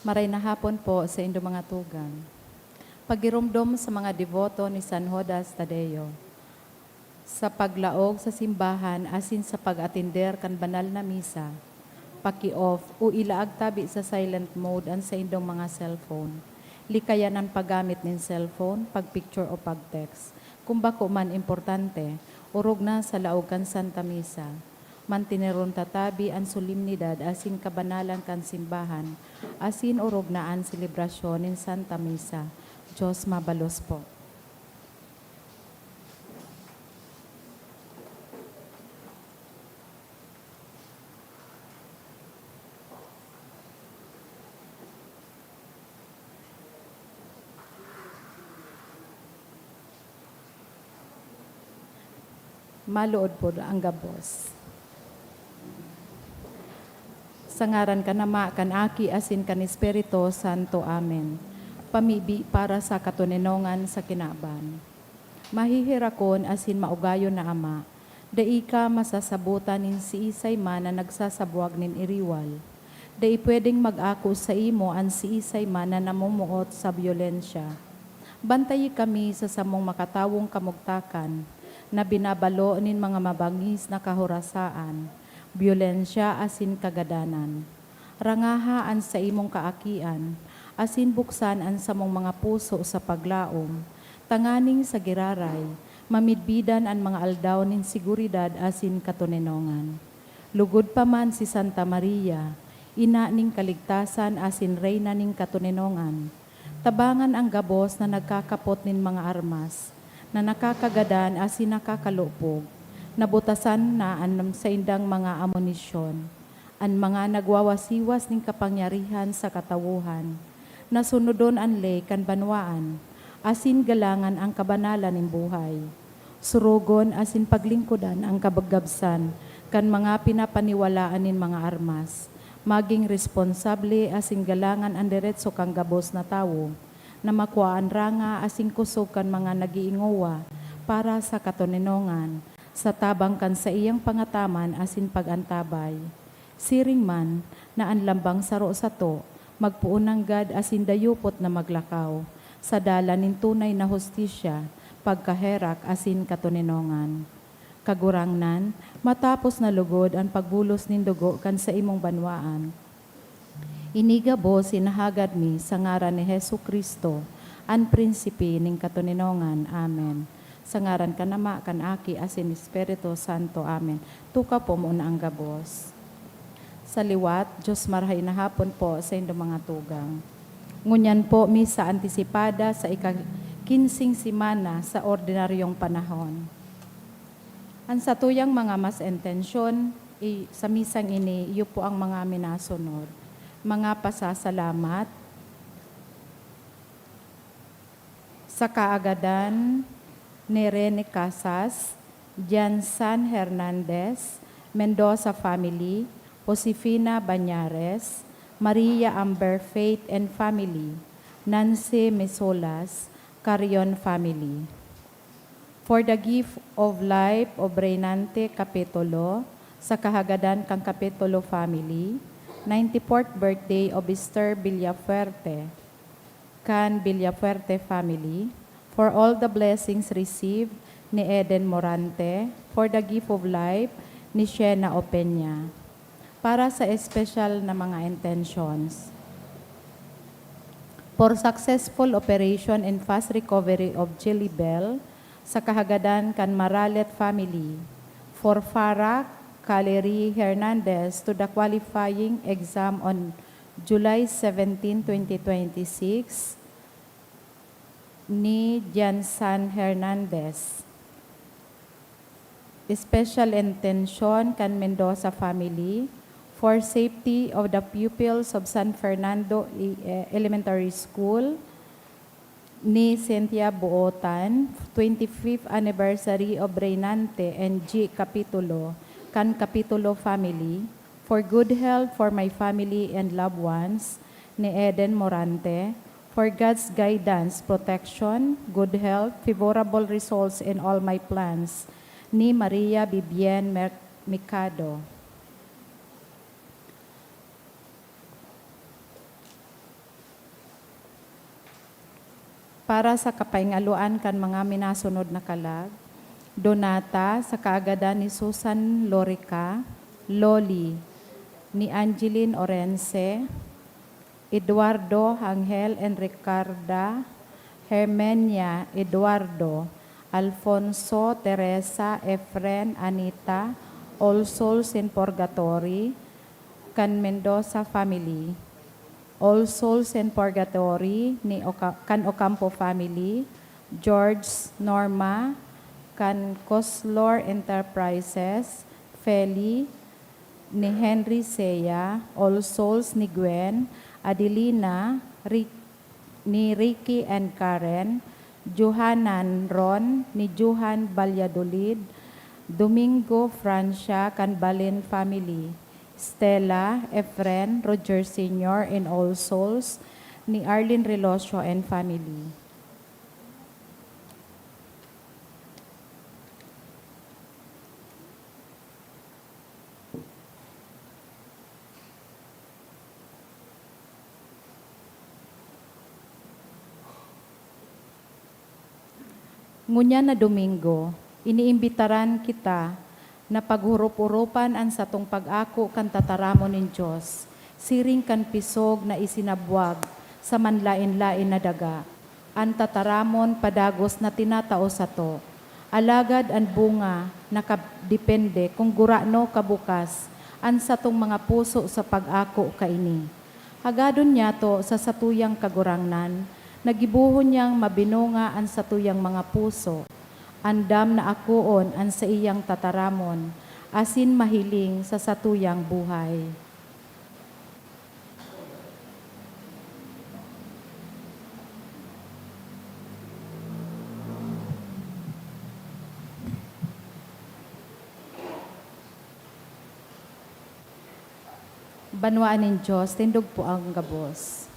Maray na hapon po sa inyong mga tugang. Pagirumdom sa mga devoto ni San Judas Tadeo. Sa paglaog sa simbahan asin sa pag-atinder kan banal na misa, paki-off o ilaag tabi sa silent mode ang sa inyong mga cellphone. Likayan ang paggamit ng cellphone, pag-picture o pag-text. Kung bako man importante, urog na sa laog kan Santa Misa. Mantineron tatabi ang solemnidad asin kabanalan kan simbahan, asin urog na ang selebrasyon ng Santa Misa. Diyos mabalos po. Maluod po ang gabos. Sa ngaran ka nama, kan aki asin kan Espiritu Santo. Amen. Pamibi para sa katuninongan sa kinaban. Mahihirakon asin maugayon na ama, dai ka masasabutan nin si isay man na nagsasabuag nin iriwal. Dai pwedeng mag-ako sa imo an si isay man na namumuot sa byolensya. Bantayi kami sa samong makatawong kamugtakan, na binabalo nin mga mabangis na kahurasaan, byolensya asin kagadanan. Rangahaan sa imong kaakian, asin buksan ang samong mga puso sa paglaom, tanganing sa giraray, mamidbidan ang mga aldaw nin siguridad asin katuninongan. Lugod pa man si Santa Maria, ina ning kaligtasan asin reyna ning katuninongan. Tabangan ang gabos na nagkakapot nin mga armas, na nakakagadan asin nakakalupog, nabutasan na an sa indang mga amunisyon, an mga nagwawasiwas ning kapangyarihan sa katawuhan, nasunodon an lay kan banwaan, asin galangan ang kabanalan ng buhay, surugon asin paglingkudan ang kabagabsan, kan mga pinapaniwalaan nin mga armas, maging responsable asin galangan ang diretso kang gabos na tawo, na makuhaan ranga asing kusog kan mga nagiingowa para sa katuninongan, sa tabang kan sa iyang pangataman asin pagantabay. Siring man na ang lambang saro sa to, magpuunang gad asin dayupot na maglakaw, sa dala nin tunay na hustisya, pagkaherak asin katuninongan. Kagurangnan, matapos na lugod ang pagbulos nin dugo kan sa imong banwaan, inigabo sinahagad mi sa ngaran ni Hesu Kristo, an prinsipe ning katuninongan. Amen. Sa ngaran ka nama, kan aki, asin Espiritu Santo. Amen. Tuka po muna ang gabos. Sa liwat, Diyos marahay na hapon po sa inyong mga tugang. Ngunyan po misa antisipada sa ika-kinsing simana sa ordinaryong panahon. Ang satuyang mga mas intensyon, sa misang ini, iyo po ang mga minasunod. Mga pasasalamat sa kaagadan ni Rene Casas, Jansan Hernandez, Mendoza family, Josefina Banyares, Maria Amber Faith and family, Nancy Mesolas, Carion family. For the gift of life of Reynante Capitulo, sa kahagadan kang Capitulo family, 94th birthday of Esther Villafuerte, kan Villafuerte family, for all the blessings received ni Eden Morante, for the gift of life ni Shena Opeña, para sa special na mga intentions. For successful operation and fast recovery of Jelly Bell, sa kahagadan kan Maralet family, for Farah Caleri Hernandez to the qualifying exam on July 17, 2026 ni Jansan Hernandez. Special intention kan Mendoza family for safety of the pupils of San Fernando Elementary School ni Cynthia Buotan, 25th anniversary of Reynante and G. Capitulo, kan Capitulo family, for good health for my family and loved ones, ni Eden Morante, for God's guidance, protection, good health, favorable results in all my plans, ni Maria Bibian Mikado. para sa kapaingaluan kan mga minasunod na kalag. Donata sa kaagadan ni Susan Lorica, Loli, ni Angeline Orense, Eduardo Angel Enricarda, Hermenia Eduardo, Alfonso Teresa Efren Anita, All Souls in Purgatory, kan Mendoza family, All Souls in Purgatory ni kan Ocampo family, George Norma, kan Coslor Enterprises, Feli, ni Henry Seya, All Souls ni Gwen, Adelina, ni Ricky and Karen, Johanan Ron, ni Johan Valladolid, Domingo Francia, kan Balin family, Stella, Efren, Roger Sr. in All Souls, ni Arlene Relosio and family. Ngunya na Domingo, iniimbitaran kita na paghurup-urupan ang satong pag-ako kan tataramon nin Diyos, siring kan pisog na isinabwag sa manlain-lain na daga. Ang tataramon padagos na tinatao sa to. Alagad ang bunga nakadepende kung gurano kabukas ang satong mga puso sa pag-ako kaini. Hagadon niya to sa satuyang kagurangnan, nagibuhon niyang mabinunga ang satuyang mga puso. Andam na akoon ang sa iyang tataramon, asin mahiling sa satuyang buhay. Banwaan ng Diyos, tindog po ang gabos.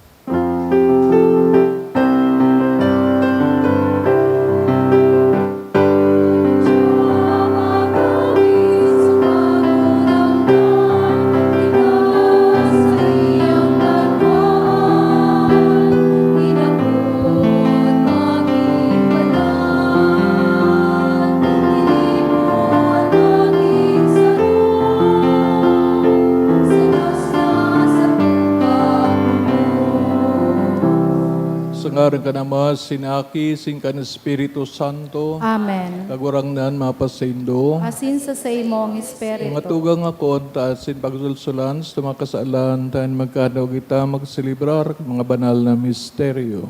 Sangaran ka naman, sinaki, singkan Espiritu Santo. Amen. Kagurangnan, mapasindo. Asin sa imong espiritu. Mga tugang ako, taasin pagsulsulan, tumakasaalan, tayo magkadaw kita magsilibrar mga banal na misteryo.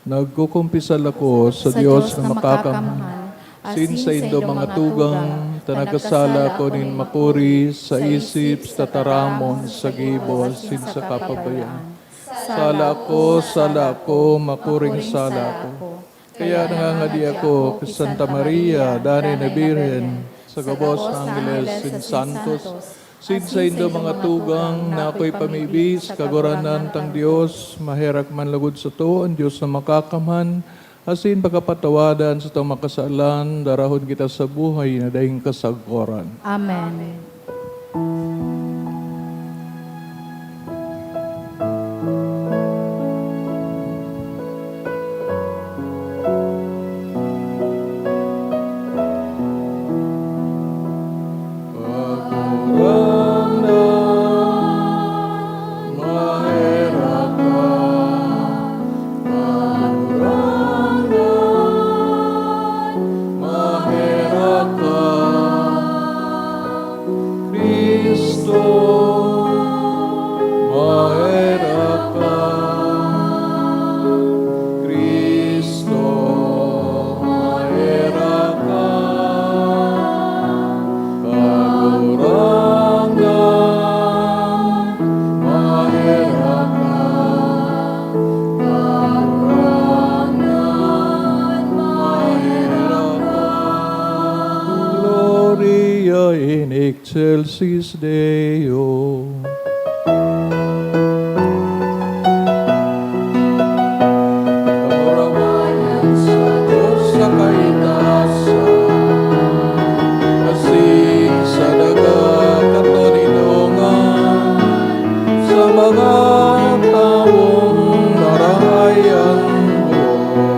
Nagkukumpisal ako sa Diyos na makakamahal. Sin sa indo mga tugang, tanagkasala ko nin makuri, sa isip, sa taramon, sa gibos, sin sa kapabayaan. Sala ko, makuring sala ko. Kaya nangangadi ako kay Santa Maria, Dani na Birhen, sa gabos Angeles, sin Santos, sin sa indo mga tugang na ako'y pamibis, kaguranan tang Diyos, maherak man lagod sa to, ang Diyos na makakaman, asin pagkapatawadan sa itong makasalan, darahon kita sa buhay na dahing kasagoran. Amen. In excelsis Deo. Kamurawanan sa Diyos sa kaitaasan, kasing sa dagat katoninongan, sa mga taong narahayang buwan.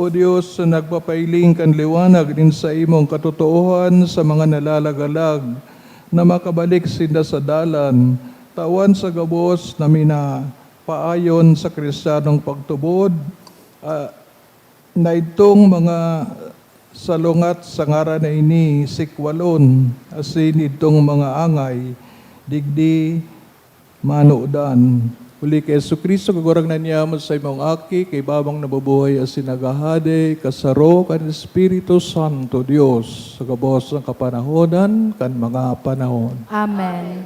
O Diyos, na nagpapailing kan liwanag din sa imong katotohan sa mga nalalagalag, na makabalik sinda sa dalan, tawan sa gabos na paayon sa Kristiyanong pagtubod, na itong mga salungat sa ngaran na ini sikwalon, asin itong mga angay, digdi manudan. Uli kay Yesu Cristo, kagurang na niya mo sa imong aki, kay babang nabubuhay asin nagahade, kasaro, kan Espiritu Santo, Dios, sa gabos ng kapanahonan, kan mga panahon. Amen.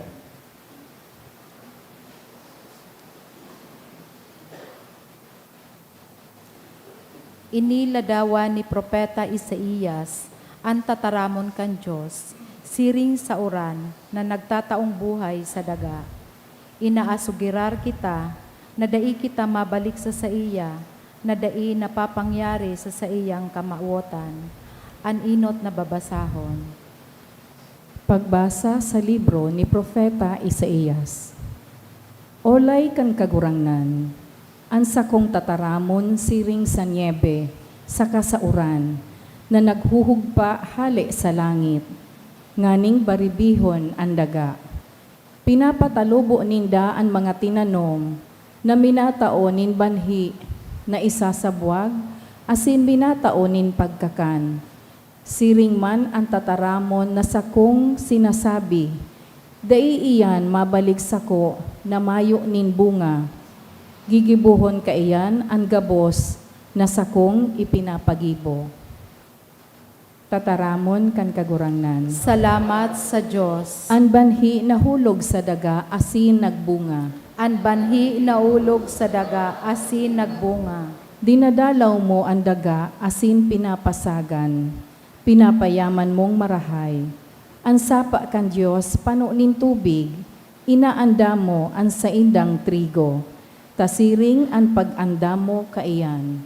Iniladawan ni Propeta Isaías ang tataramon kan Diyos, siring sa uran na nagtataong buhay sa daga. Inaasugirar kita, na dai kita mabalik sa iya, na dai napapangyari sa iyang kamauotan. An inot na babasahon. Pagbasa sa libro ni Propeta Isaías. Olay kan kagurangnan, ang sakong tataramon siring sa niebe, sa kasauran, na naghuhugpa hali sa langit, nganing baribihon ang daga. Pinapatalubo ninda ang mga tinanom, na minataonin banhi, na isasabwag, asin minataonin pagkakan. Siring man ang tataramon na sakong sinasabi, dai iyan mabalik sako na mayo nin bunga. Gigibuhon ka iyan ang gabos na sakong ipinapagibo. Tataramon kan kagurangnan. Salamat sa Diyos. An banhi nahulog sa daga asin nagbunga. An banhi naulog sa daga asin nagbunga. Dinadalaw mo ang daga asin pinapasagan. Pinapayaman mong marahay. Ang sapa kan Diyos panunin tubig. Inaanda mo ang saindang trigo. Tasiring ang pag-anda mo kaiyan.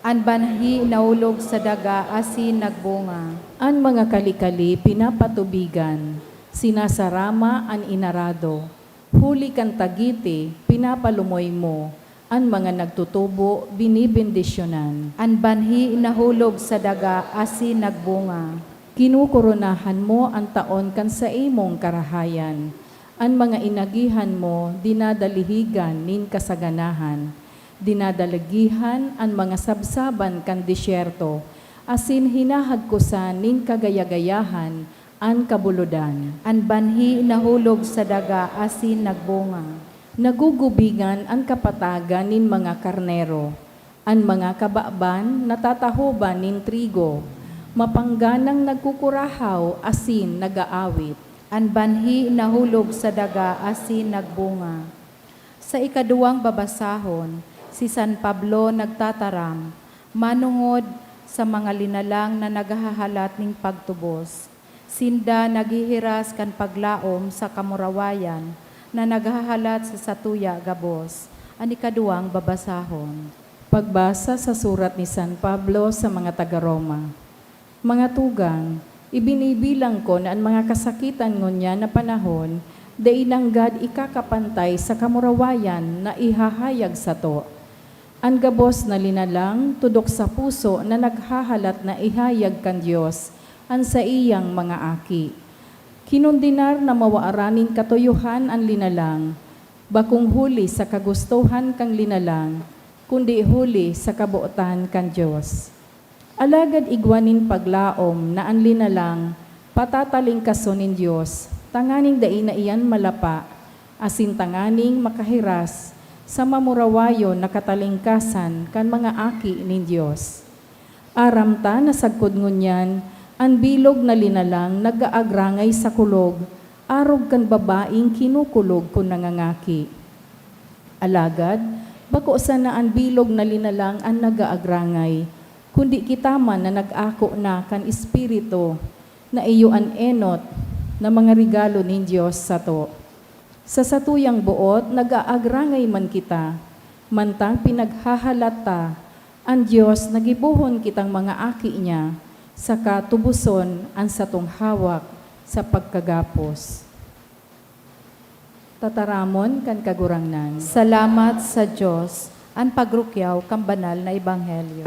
An banhi naulog sa daga asin nagbunga. Ang mga kalikali pinapatubigan. Sinasarama ang inarado. Huli kan tagiti, pinapalumoy mo. Ang mga nagtutubo, binibendisyonan. An banhi nahulog sa daga asin nagbunga. Kinukoronahan mo ang taon kan sa imong karahayan. Ang mga inagihan mo, dinadalihigan nin kasaganahan. Dinadalagihan ang mga sabsaban kan disyerto, asin hinahagkusan nin kagayagayahan ang kabuludan. An banhi nahulog sa daga asin nagbunga. Nagugubingan ang kapatagan nin mga karnero, ang mga kabaaban natatahoban nin trigo, mapangganang nagkukurahaw asin nagaawit. An banhi nahulog sa daga asin nagbunga. Sa ikaduwang babasahon, si San Pablo nagtataram, manungod sa mga linalang na naghahalat ning pagtubos. Sinda naghihiras kan paglaom sa kamurawayan na naghahalat sa satuya gabos. Ang ikaduwang babasahon. Pagbasa sa surat ni San Pablo sa mga taga-Roma. Mga tugang, ibinibilang ko na ang mga kasakitan ngunya na panahon, dainanggad ikakapantay sa kamurawayan na ihahayag sa to. Ang gabos na linalang, tudok sa puso na naghahalat na ihayag kan Diyos, ang sa iyang mga aki. Kinundinar na mawaaranin katuyuhan ang linalang, bakong huli sa kagustuhan kang linalang, kundi huli sa kabuotan kan Diyos. Alagad igwanin paglaom na ang linalang, patataling kasonin Diyos, tanganing dai na iyan malapa, asin tanganing makahiras, sa mamurawayo na katalingkasan kan mga aki nin Diyos. Aramta na sagkod ngunyan, ang bilog na linalang nagaagrangay sa kulog, arog kan babaing kinukulog kung nangangaki. Alagad, bako sana ang bilog na linalang ang nagaagrangay, kundi kita man na nag-ako na kan Espiritu, na iyo an enot na mga regalo nin Diyos sa to. Sa satuyang buot, nag-aagrangay man kita, mantang pinaghahalata, ang Diyos nagibuhon kitang mga aki niya, sa katubuson ang satong hawak sa pagkagapos. Tataramon kan kagurangnan. Salamat sa Diyos. an pagrukyaw kan banal na ebanghelyo.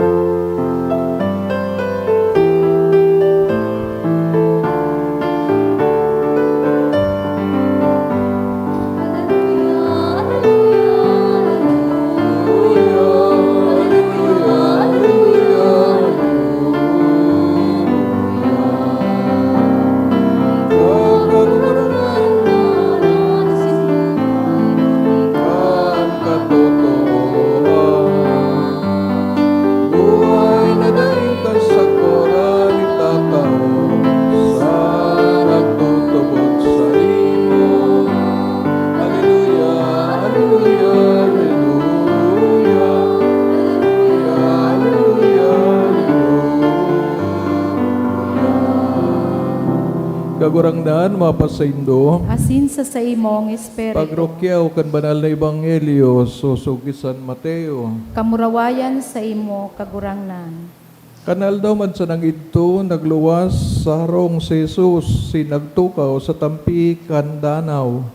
Kagurangdaan, mapasaindo, Asin sa imong espiritu, pagrokyaw kan banal na ebanghelyo, susugi San Mateo. kamurawayan sa imo kagurangnan. Kanal daw man sa nang ito, nagluwas sa harong si Jesus, sinagtukaw sa tampi kan danaw.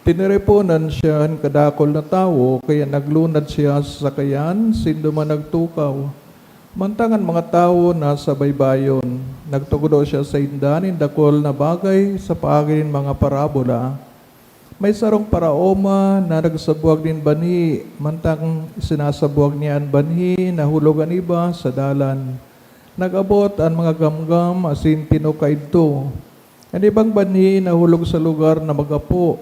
Tinireponan siya ang kadakol na tao, kaya naglunad siya sa sakayan, sindo man nagtukaw. Mantangan mga tao na sa baybayon, nagtugudo siya sa indanin dakol na bagay sa paagin mga parabola. May sarong paraoma na nagsabuag din bani, mantang sinasabuag niya ang banhi, nahulugan iba sa dalan. Nagabot ang mga gamgam, asin tinukaidto. Ang ibang banhi nahulog sa lugar na magapo.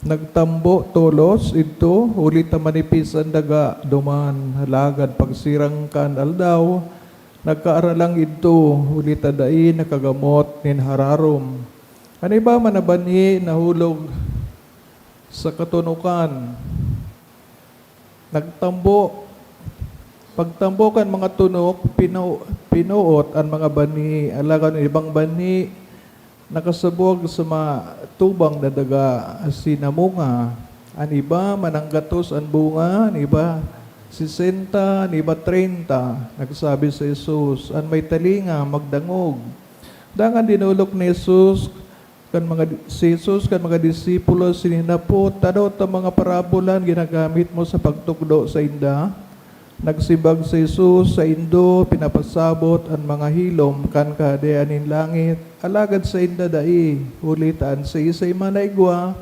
Nagtambo tolos ito, ulit na manipis ang daga, duman, halagad, pagsirang kan aldaw, nagkaaralang ito, ulit adai, nakagamot, nin hararom. Ano ba manabani nahulog sa katunukan? Nagtambo, pagtambo kan mga tunok, pinuot ang mga bani, alagan ibang bani, nakasabog sa mga tubang na daga sinamunga. An iba mananggatos ang bunga, an iba 60, an iba 30. Nagsabi sa Jesus, an may talinga magdangog. Dangan dinulok ni Jesus kan mga disipulo sininapot, tanaw ta mga parabolan ginagamit mo sa pagtukdo sa inda. Nagsibag si Jesus sa indo, pinapasabot ang mga hilom kan kahadeanin langit. Alagad sa inda dai, ulitan sa isay manaygwa,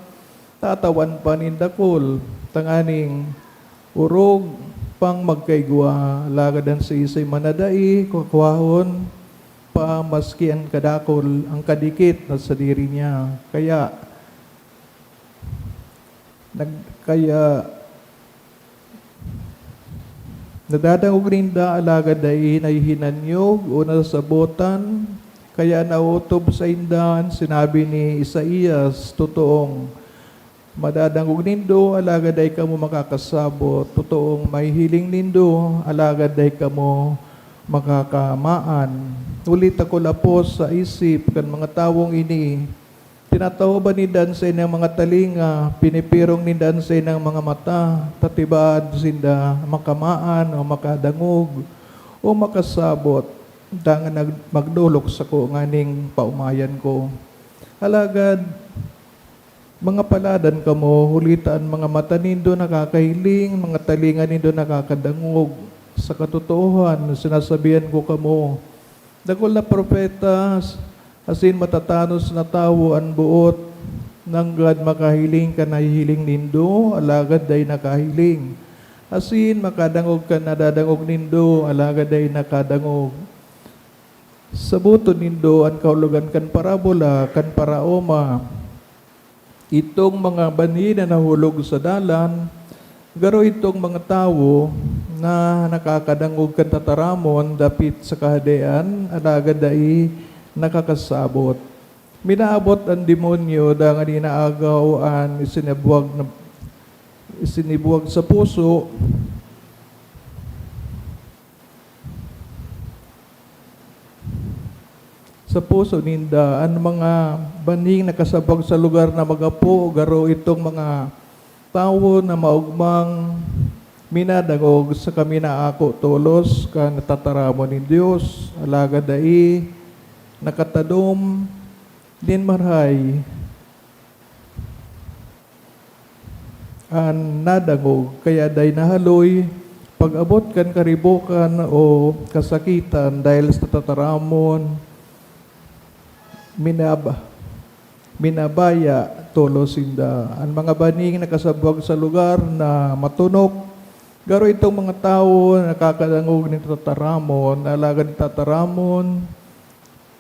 tatawan pa nindakol, tanganing urog pang magkaigwa. Alagadan sa isay manadai, kukwahon, pa maski ang kadakol, ang kadikit na sa diri niya. Kaya nadadangog rinda alagad ay nahihinanyog o nasabotan, kaya nautob sa indan, sinabi ni Isaías, totoong madadangog nindo, alagad ay kamo makakasabot, totoong may hiling nindo, alagad ay kamo makakamaan. Ulit ako lapos sa isip kan mga tawong ini, tinatawa ba ni Dan sa inang mga talinga, pinipirong ni Dan sa inang mga mata, tatibad sinda makamaan o makadangog o makasabot, dangan magdulok sa ko nganing paumayan ko. Alagad, mga paladan kamo, hulitaan mga mata nindo nakakahiling, mga talinga nindo nakakadangog. Sa katotohanan, sinasabihan ko kamo, dakol na propeta, asin matatanos na tao ang buot, nanggad makahiling ka nahihiling nindo, alagad day nakahiling. Asin makadangog ka nadadangog nindo, alagad day nakadangog. Sa buto nindo, ang kaulugan kan parabola, kan paraoma, itong mga bani na nahulog sa dalan, garo itong mga tao na nakakadangog kan tataramon, dapit sa kahadean, alagad day nakakasabot. Minaabot ang demonyo dangan inaagaw ang isinibuwag sa puso. Sa puso ninda ang mga baning nakasabag sa lugar na magapo, garo itong mga tao na maugmang minadangog sa kami na ako tolos ka natataramon ni Diyos, alagad dai nakatadom din marhay. an nadangog, kaya day nahaloy, pag-abot kan karibukan o kasakitan dahil sa tataramon, minabaya tulo sinda. Ang mga baning nakasabwag sa lugar na matunok, garo itong mga tao nakakadangog ni tataramon, alagad ni tataramon,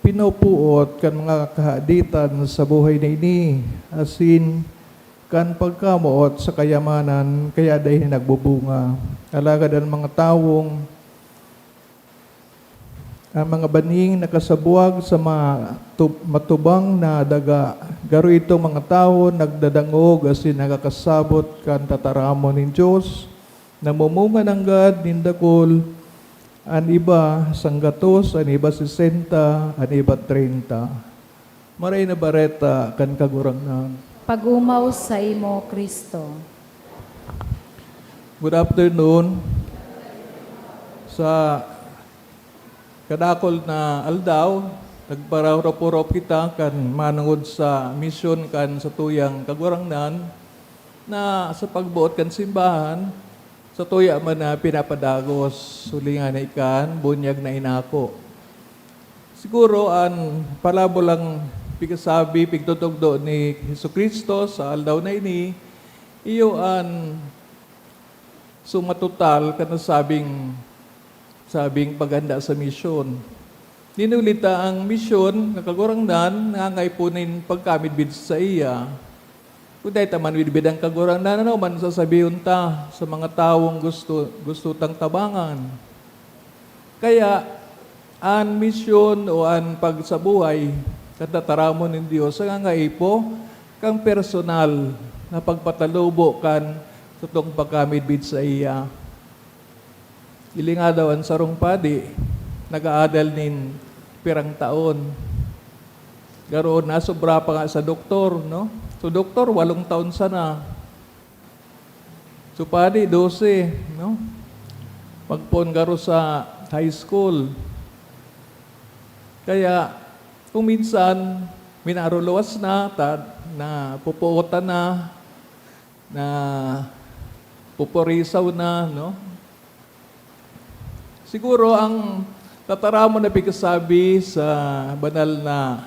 pinupuot kan mga kahaditan sa buhay na ini, asin kan pagkamuot sa kayamanan, kaya dahil nagbubunga. Alagad ang mga tawong, ang mga baning nakasabuag sa matubang na daga. Garo itong mga tao nagdadangog asin nakakasabot kan tataramon ng Diyos, namumunga ng God nindakol, ang iba sanggatos, ang iba 60, ang iba 30. Maray na bareta kan kagurangnan. Pagumaw sa imo, Kristo. Good afternoon. Sa kadakol na aldaw, nagparawrap-urap kita kan manungod sa misyon kan sa tuyang kagurangnan na sa pagbuot kan simbahan, sa tuya man na pinapadagos, sulingan na ikan, bunyag na inako. Siguro ang palabo lang pigkasabi, pigtutugdo ni Jesucristo sa aldaw na ini, iyo an sumatotal kana sabing paganda sa misyon. Ninulita ang misyon, kakagurangnan, nangangay po nin pagkamidbid sa iya. Kung dahil taman widbid ang kagurangnan, ano man sasabihin ta sa mga taong gusto tang tabangan. Kaya, ang misyon o ang pagsabuhay, katataramon ng Diyos, ang ngaipo, kang personal na pagpatalubo kan tutong pagkamidbid sa iya. Ilinga daw ang sarong padi, nag-aadal nin pirang taon. Garoon na, sobra pa nga sa doktor, no? So, doktor, 8 taon sana. So, padi, 12, no? Pagpon garo sa high school. Kaya, kung minsan, minaruluwas na, na pupuotan na pupurisaw na, no? Siguro ang tataramon na pagkasabi sa banal na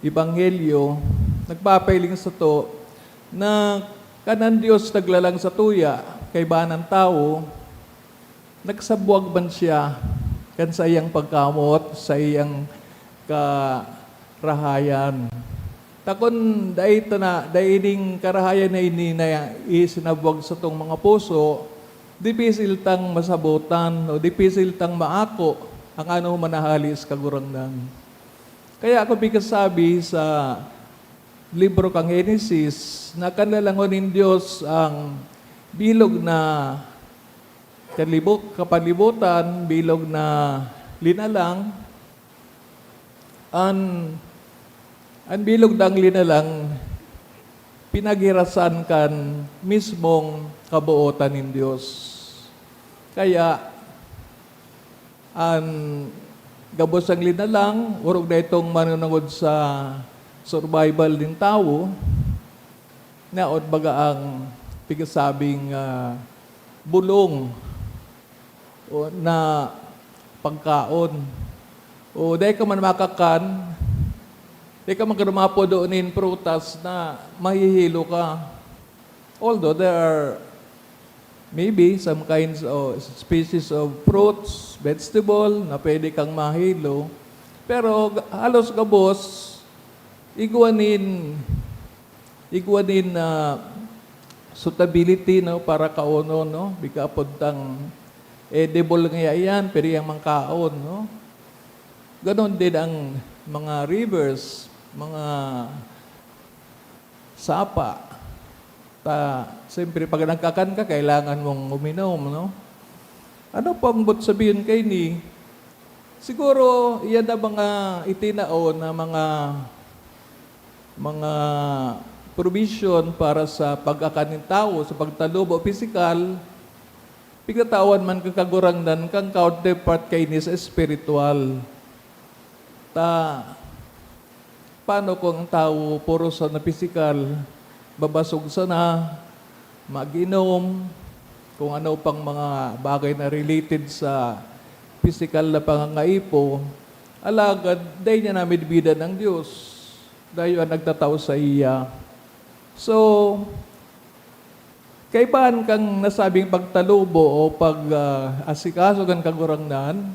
Ebanghelyo, nagpapailing sa to, na kanan Diyos naglalang sa tuya, kay banang tao, nagsabuag man siya, kan sa iyang pagkamot, sa iyang karahayan. Takon daining karahayan na ini na isinabwag sa tong mga puso, dipisil tang masabutan o dipisil tang maako ang ano manahalis kagurangnan. Kaya ako bigkasabi sa libro kang Genesis na kanlalangonin Diyos ang bilog na kapalibutan, bilog na linalang, ang bilog ng linalang, pinaghirasan kan mismong kabuotan ng Diyos. Kaya, ang gabos ang linalang, urog na itong manunungod sa survival ng tao, naot baga ang pigasabing bulong o na pagkaon. O dahil ka man makakan, dahil ka man karumapo doonin prutas na mahihilo ka. Although there are maybe some kinds of species of fruits, vegetable na pwede kang mahilo. Pero halos gabos, iguanin na suitability no para kauno no bikapod tang edible nga yan pero yang mangkaon no. Ganon din ang mga rivers, mga sapa. Siyempre, pag nagkakan ka, kailangan mong uminom, no? Ano pang but sabihin kay ni? Siguro, yan na mga itinao na mga provision para sa pag-akan ng tao, sa pagtalubo pisikal, pigtatawan man kagurangnan kang counterpart kay ni sa spiritual. Paano kung ang tao puro sa na pisikal, babasog sana, mag-inom, kung ano pang mga bagay na related sa physical na pangangaipo, alagad, dahil niya namin bida ng Diyos. Dahil ang nagtatao sa iya. So, kaibahan kang nasabing pagtalubo o pag-asikaso kang kagurangnan,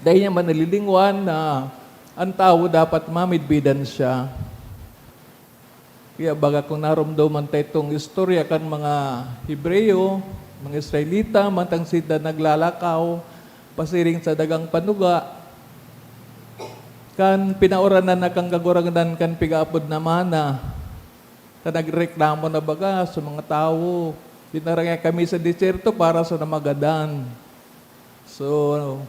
dahil niya manalilingwan na ang tao dapat mamidbidan siya. Kaya baga kung narumdaman tayo itong istorya kan mga Hebreyo, mga Israelita, mantang sila naglalakaw, pasiring sa dagang panuga, kan pinauranan na kang kagurangnan kan pigapod na mana, kan nagreklamo na baga sa mga tao, pinarangay kami sa disyerto para sa namagadan. So,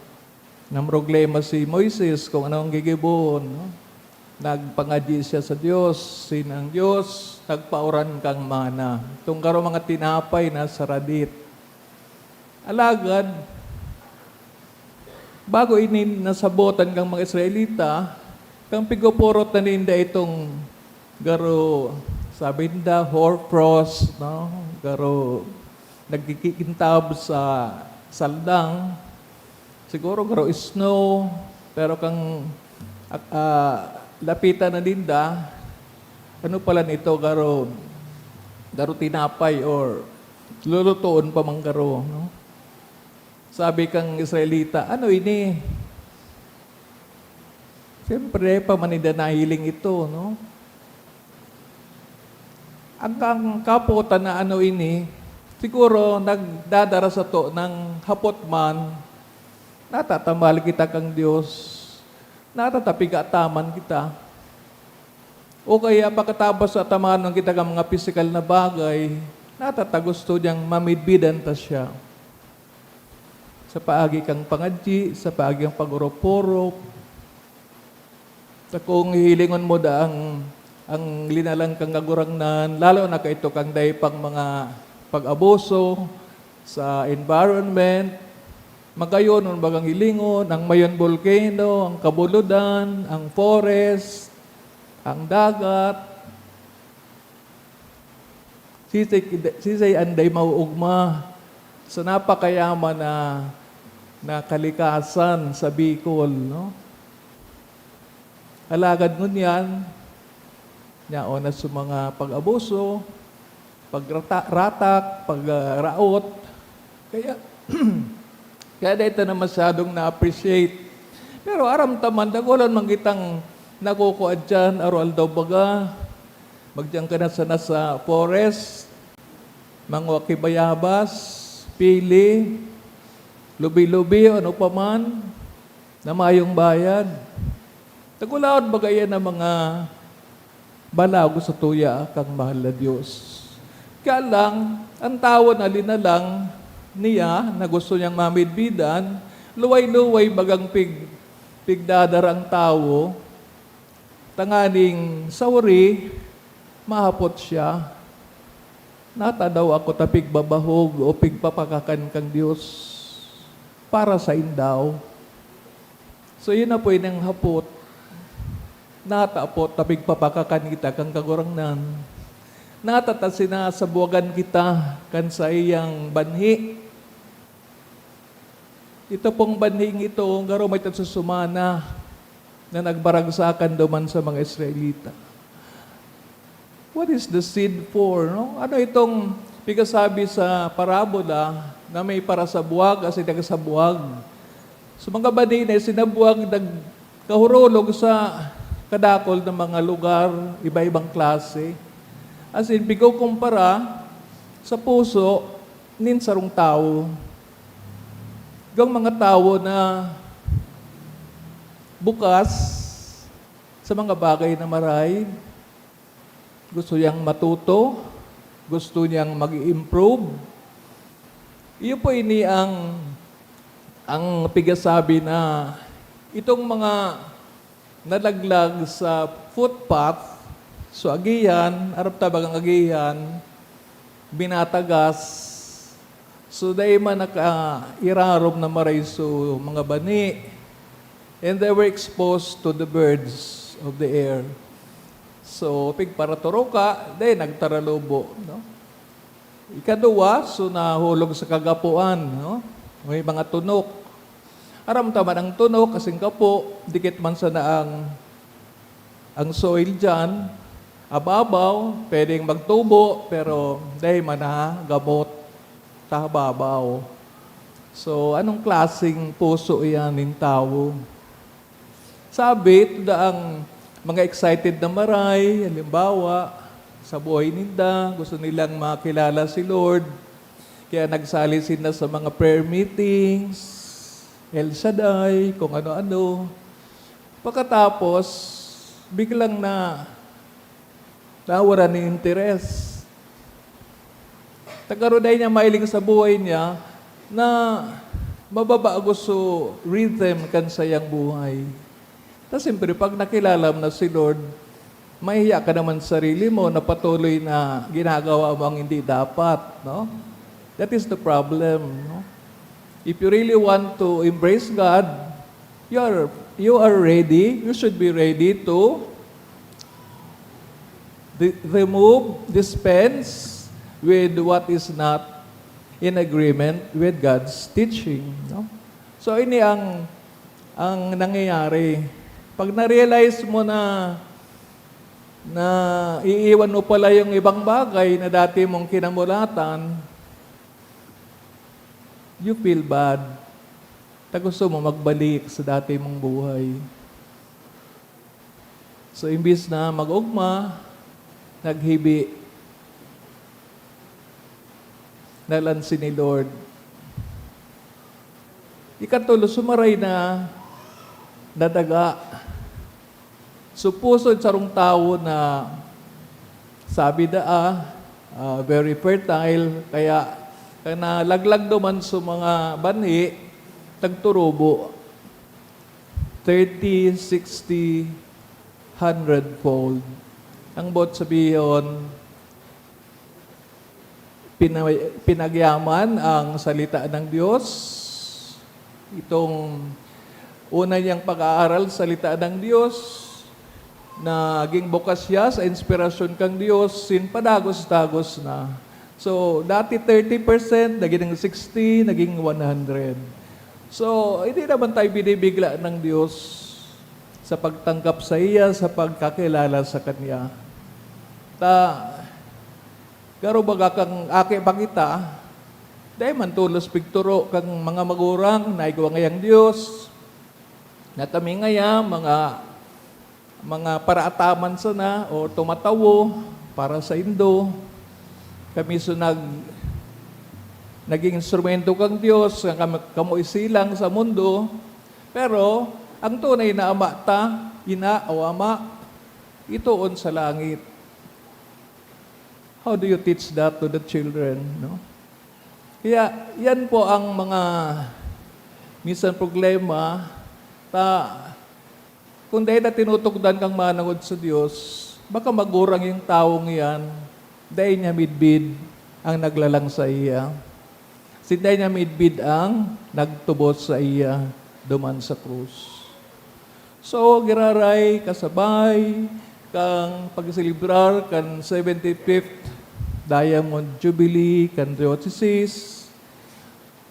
namroglema si Moises kung ano ang gigibon, no? Nagpangadyi siya sa Diyos, sinang Diyos, nagpauran kang mana. Itong karo mga tinapay na saradit. Alagad, bago nasabotan kang mga Israelita, kang pigopurot na ninda itong garo, sabi ninda, hoarfrost, no? Garo, nagkikintab sa saldang, siguro garo snow, pero kang lapitan na ninda, ano pala nito, garo tinapay or lulutuon pa mang garo, no? Sabi kang Israelita, ano ini? Siyempre, pamanida nahiling ito, no? Ang kaputan na ano ini, siguro nagdadara sa to ng hapot man, natatamal kita kang Diyos, natatapigataman kita. O kaya pagkatapos sa tamaan ng kita kang mga pisikal na bagay, natatagusto niyang mamidbidan ta siya. Sa paagi kang pangadji, sa paagi kang pag-uroporo, sa kung hilingon mo da ang linalang kang kagurangnan, lalo na kaito kang daypang mga pag-abuso sa environment, magayon ang bagang hilingon, ang mayon volcano, ang kabuludan, ang forest, ang dagat. Sisay anday mauugma sa napakayaman na kalikasan sa Bicol, no? Alagad nun yan, na sa mga pag-abuso, pagratak, pagraot. Kaya dito na masyadong na-appreciate. Pero aramtaman, dagulan mangitang nakukuad dyan, aral daw baga, magdiyan ka na sa nasa forest, mga wakibayabas, pili, lubi-lubi, ano pa man, na mayong bayad. Tagulaon baga yan ang mga balago sa tuya kang mahal na Diyos. Kaya lang, ang tao na linalang niya na gusto niyang mamidbidan, luway-luway bagang pigdadarang tao, tanganing sawri, mahapot siya. Natadaw ako ta pigbabahog o pigpapakakan kang Diyos para sa indaw. So yun na po yun ang hapot. Natapot ta pigpapakakan kita kang kagurangnan. Natata sinasabuagan kita kan sa iyang banhi. Ito pong banhing ito, garo may tatsusumana na nagbaragsakan duman sa mga Israelita. What is the seed for? No? Ano itong pigasabi sa parabola na may para sa buwag as itaga sa buwag? So mga banhi na sinabuwag nagkahurulog sa kadakol ng mga lugar, iba-ibang klase. As in, bigaw kumpara sa puso, ninsarong tao. Gang mga tao na bukas sa mga bagay na maray, gusto niyang matuto, gusto niyang mag-improve. Iyo po ini ang pigasabi na itong mga nalaglag sa footpath, so agihan, arap tabag ang agihan, binatagas, so dahi man naka-irarob na maray so mga bani, and they were exposed to the birds of the air. So, pigparaturo ka, dahi nagtaralubo, no? Ikaduwa, so nahulog sa kagapuan, no? May mga tunok. Aram taman ang tunok, kasing kapo, dikit man sa ang soil dyan, ababaw, pwedeng magtubo, pero dahil man gamot, tahababaw. So, anong klaseng puso yan ng tao? Sabi, ito ang mga excited na maray, halimbawa, sa buhay nila, gusto nilang makilala si Lord, kaya nagsali sila sa mga prayer meetings, El Shaddai, kung ano-ano. Pagkatapos, biglang nawala ng interes. Tagaroday niya mailing sa buhay niya na mababago so rhythm kan sayang buhay. Tapos siyempre, pag nakilala mo na si Lord, mahiya ka naman sa sarili mo na patuloy na ginagawa mo ang hindi dapat, no? That is the problem, no? If you really want to embrace God, you are ready, you should be ready to remove, dispense with what is not in agreement with God's teaching, no? So ini ang nangyayari. Pag na-realize mo na iiwan mo pala yung ibang bagay na dati mong kinamulatan, you feel bad. Gusto mo magbalik sa dati mong buhay. So, imbis na mag-ugma, naghibi, nalansi ni Lord. Ikatulo, sumaray na daga. So, pusod sarong tao na sabi very fertile, kaya laglag naman sa mga banhi, tagturubo, 30, 60, 100-fold. Ang bot sabihin, pinagyaman ang salita ng Diyos. Itong una niyang pag-aaral salita ng Diyos, naging bukas siya sa inspirasyon kang Diyos, padagos-dagos na. So, dati 30%, naging 60, naging 100. So, hindi naman tayo binibigla ng Diyos sa pagtanggap sa iya, sa pagkakilala sa Kanya. Garo baga kang ake pangita, dahil man tulos pigturo kang mga magurang, naigwa ngayang Diyos, na kami ngaya, mga paraataman sana o tumatawo para sa Indo. Kami naging instrumento kang Diyos, kamo isilang sa mundo. Pero ang tunay na ama ina o ama, itoon sa langit. How do you teach that to the children? No? Kaya yan po ang mga minsan problema kung dahil na tinutugdan kang manangod sa Diyos, baka magurang yung taong yan, dahil niya midbid ang naglalang sa iya. Dahil niya midbid ang nagtubos sa iya, duman sa krus. So, giraray, kasabay, kang pagsilibrar, kan 75th Diamond Jubilee, kan diocese,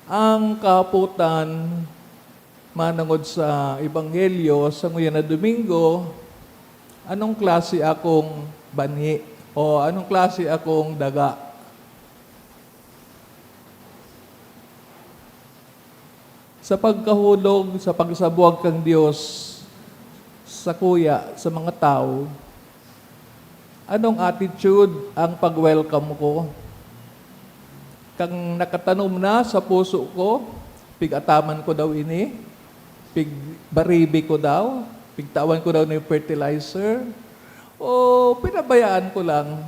ang kaputan, manangod sa Ebanghelyo sa ngayon na Domingo, anong klase akong banhi o anong klase akong daga? Sa pagkahulog, sa pagsabuag kang Diyos sa kuya, sa mga tao, anong attitude ang pag-welcome ko? Kang nakatanom na sa puso ko, pig-ataman ko daw ini, pig-baribi ko daw, pigtawan ko daw ng fertilizer, o pinabayaan ko lang.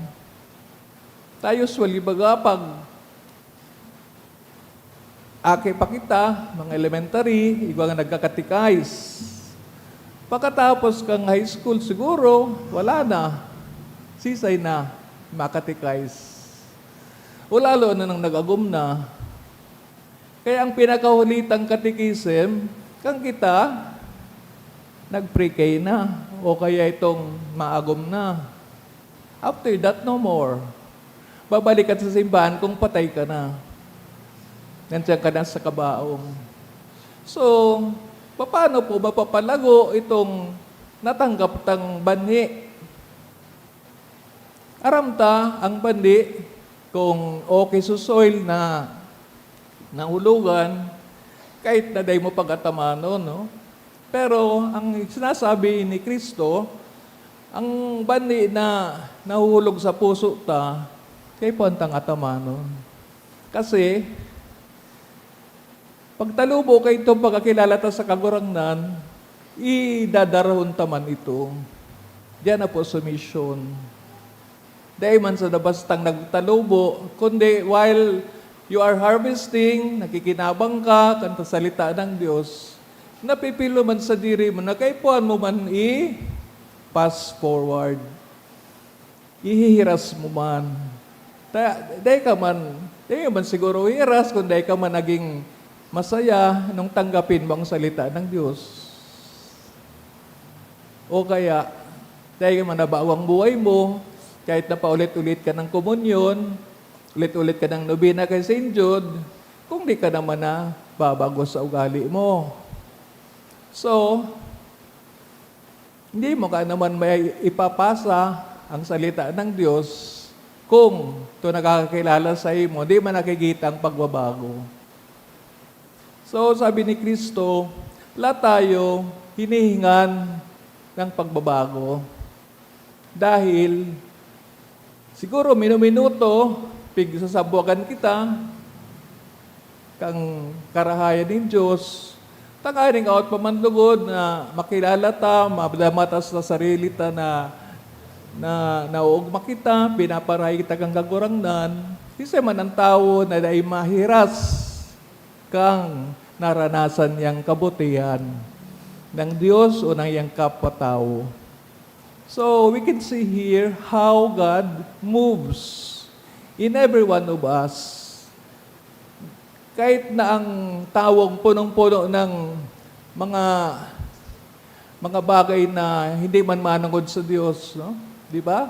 Tayo usually baga pag ake pa kita, mga elementary, iba nga nagkakatikais. Pagkatapos kang high school, siguro, wala na. Sisay na, makatikais. O lalo na nang nag-agum na. Kaya ang pinakahulitang katikism, kang kita, nag-pre-K na, o kaya itong maagom na. After that, no more. babalik ka sa simbahan kung patay ka na. Nandiyan ka na sa kabaong. So, paano po mapapalago itong natanggap tang banhi? Aramta ang banhi kung okay sa soil na nahulugan, kahit na day mo pag-atamano, no? Pero ang sinasabi ni Kristo, ang banhi na nahuhulog sa puso ta, kay puntang atamano. Kasi, pagtalubo kay itong pagkakilala ta sa kagurangnan, idadarahon taman ito. Diyan na po sa mission. Dahil man sa nabastang nagtalubo, kundi while you are harvesting, nakikinabang ka, kanta salita ng Diyos, napipilo man sa diri mo, nakaipuan mo man pass forward. Ihihiras mo man. Dahil ka man siguro hiras, kung dahil ka man naging masaya nung tanggapin mo ang salita ng Diyos. O kaya, dahil ka man nabawang buhay mo, kahit na paulit-ulit ka ng komunyon, ulit-ulit ka ng nobina kay St. Jude, kung di ka naman na babago sa ugali mo. So, hindi mo ka naman may ipapasa ang salita ng Diyos kung ito nakakakilala sa imo, di man nakikita ang pagbabago. So, sabi ni Kristo, lahat tayo hinihingan ng pagbabago. Dahil, siguro minuminuto, pigsasabuagan kita, kang karahayan ng Diyos, tangaring out pamandugod na makilala ta, mabdamatas sa sarili ta na nauugma kita, pinaparahay kita kang kagurangnan, kasi man ang tao na ay mahiras kang naranasan niyang kabutihan ng Diyos o ng iyang kapwa-tao. So, we can see here how God moves in every one of us. Kahit na ang tawong punong-puno ng mga bagay na hindi man manungod sa Diyos, no? Di ba?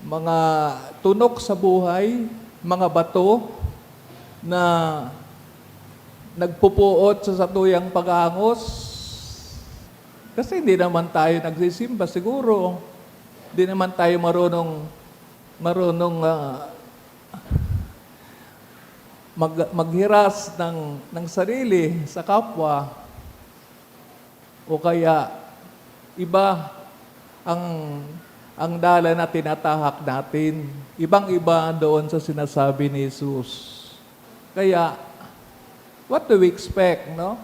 Mga tunok sa buhay, mga bato na nagpupuot sa satuyang pag-aangos. Kasi hindi naman tayo nagsisimba siguro. Hindi naman tayo marunong maghiras ng sarili sa kapwa. O kaya iba ang dala na tinatahak natin. Ibang-iba doon sa sinasabi ni Jesus. Kaya, what do we expect, no?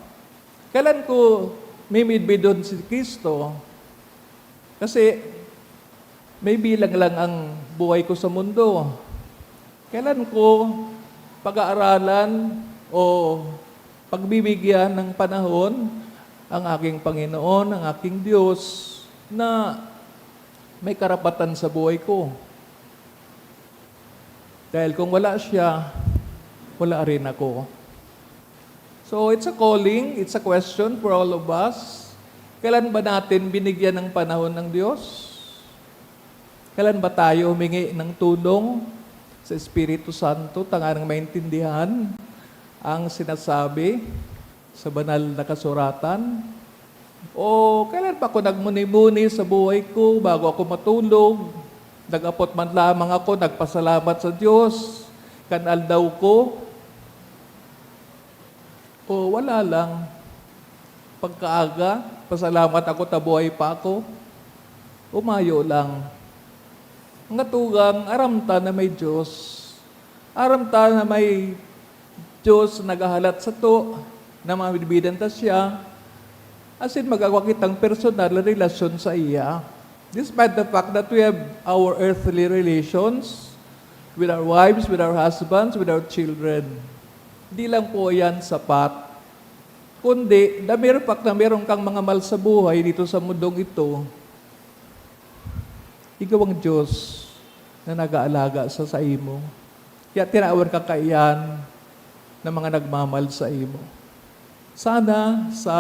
Kailan ko mimidbi doon si Kristo? Kasi, may bilang lang ang buhay ko sa mundo. Kailan ko pag-aaralan o pagbibigyan ng panahon ang aking Panginoon, ang aking Diyos, na may karapatan sa buhay ko. Dahil kung wala siya, wala rin ako. So, it's a calling, it's a question for all of us. Kailan ba natin binigyan ng panahon ng Diyos? Kailan ba tayo humingi ng tulong sa Espiritu Santo, tangarang maintindihan ang sinasabi sa banal na kasuratan? O kailan pa ako nagmuni-muni sa buhay ko bago ako matulog? Nag-apot man lamang ako, nagpasalamat sa Diyos, kanal daw ko? O wala lang. Pagkaaga, pasalamat ako, tabuhay pa ako. Umayo lang. Ang katugang, aramta na may Diyos. Aramta na may Diyos nagahalat sa to, na mamibidan ta siya. As in, magagawa kitang personal na relasyon sa iya. Despite the fact that we have our earthly relations with our wives, with our husbands, with our children. Hindi lang po yan sapat. Kundi, na meron kang mga mahal sa buhay dito sa mundong ito, ikaw ang Diyos na nag-aalaga sa imo. Kaya tinawar ka kaiyan ng mga nagmamahal sa imo. Sana sa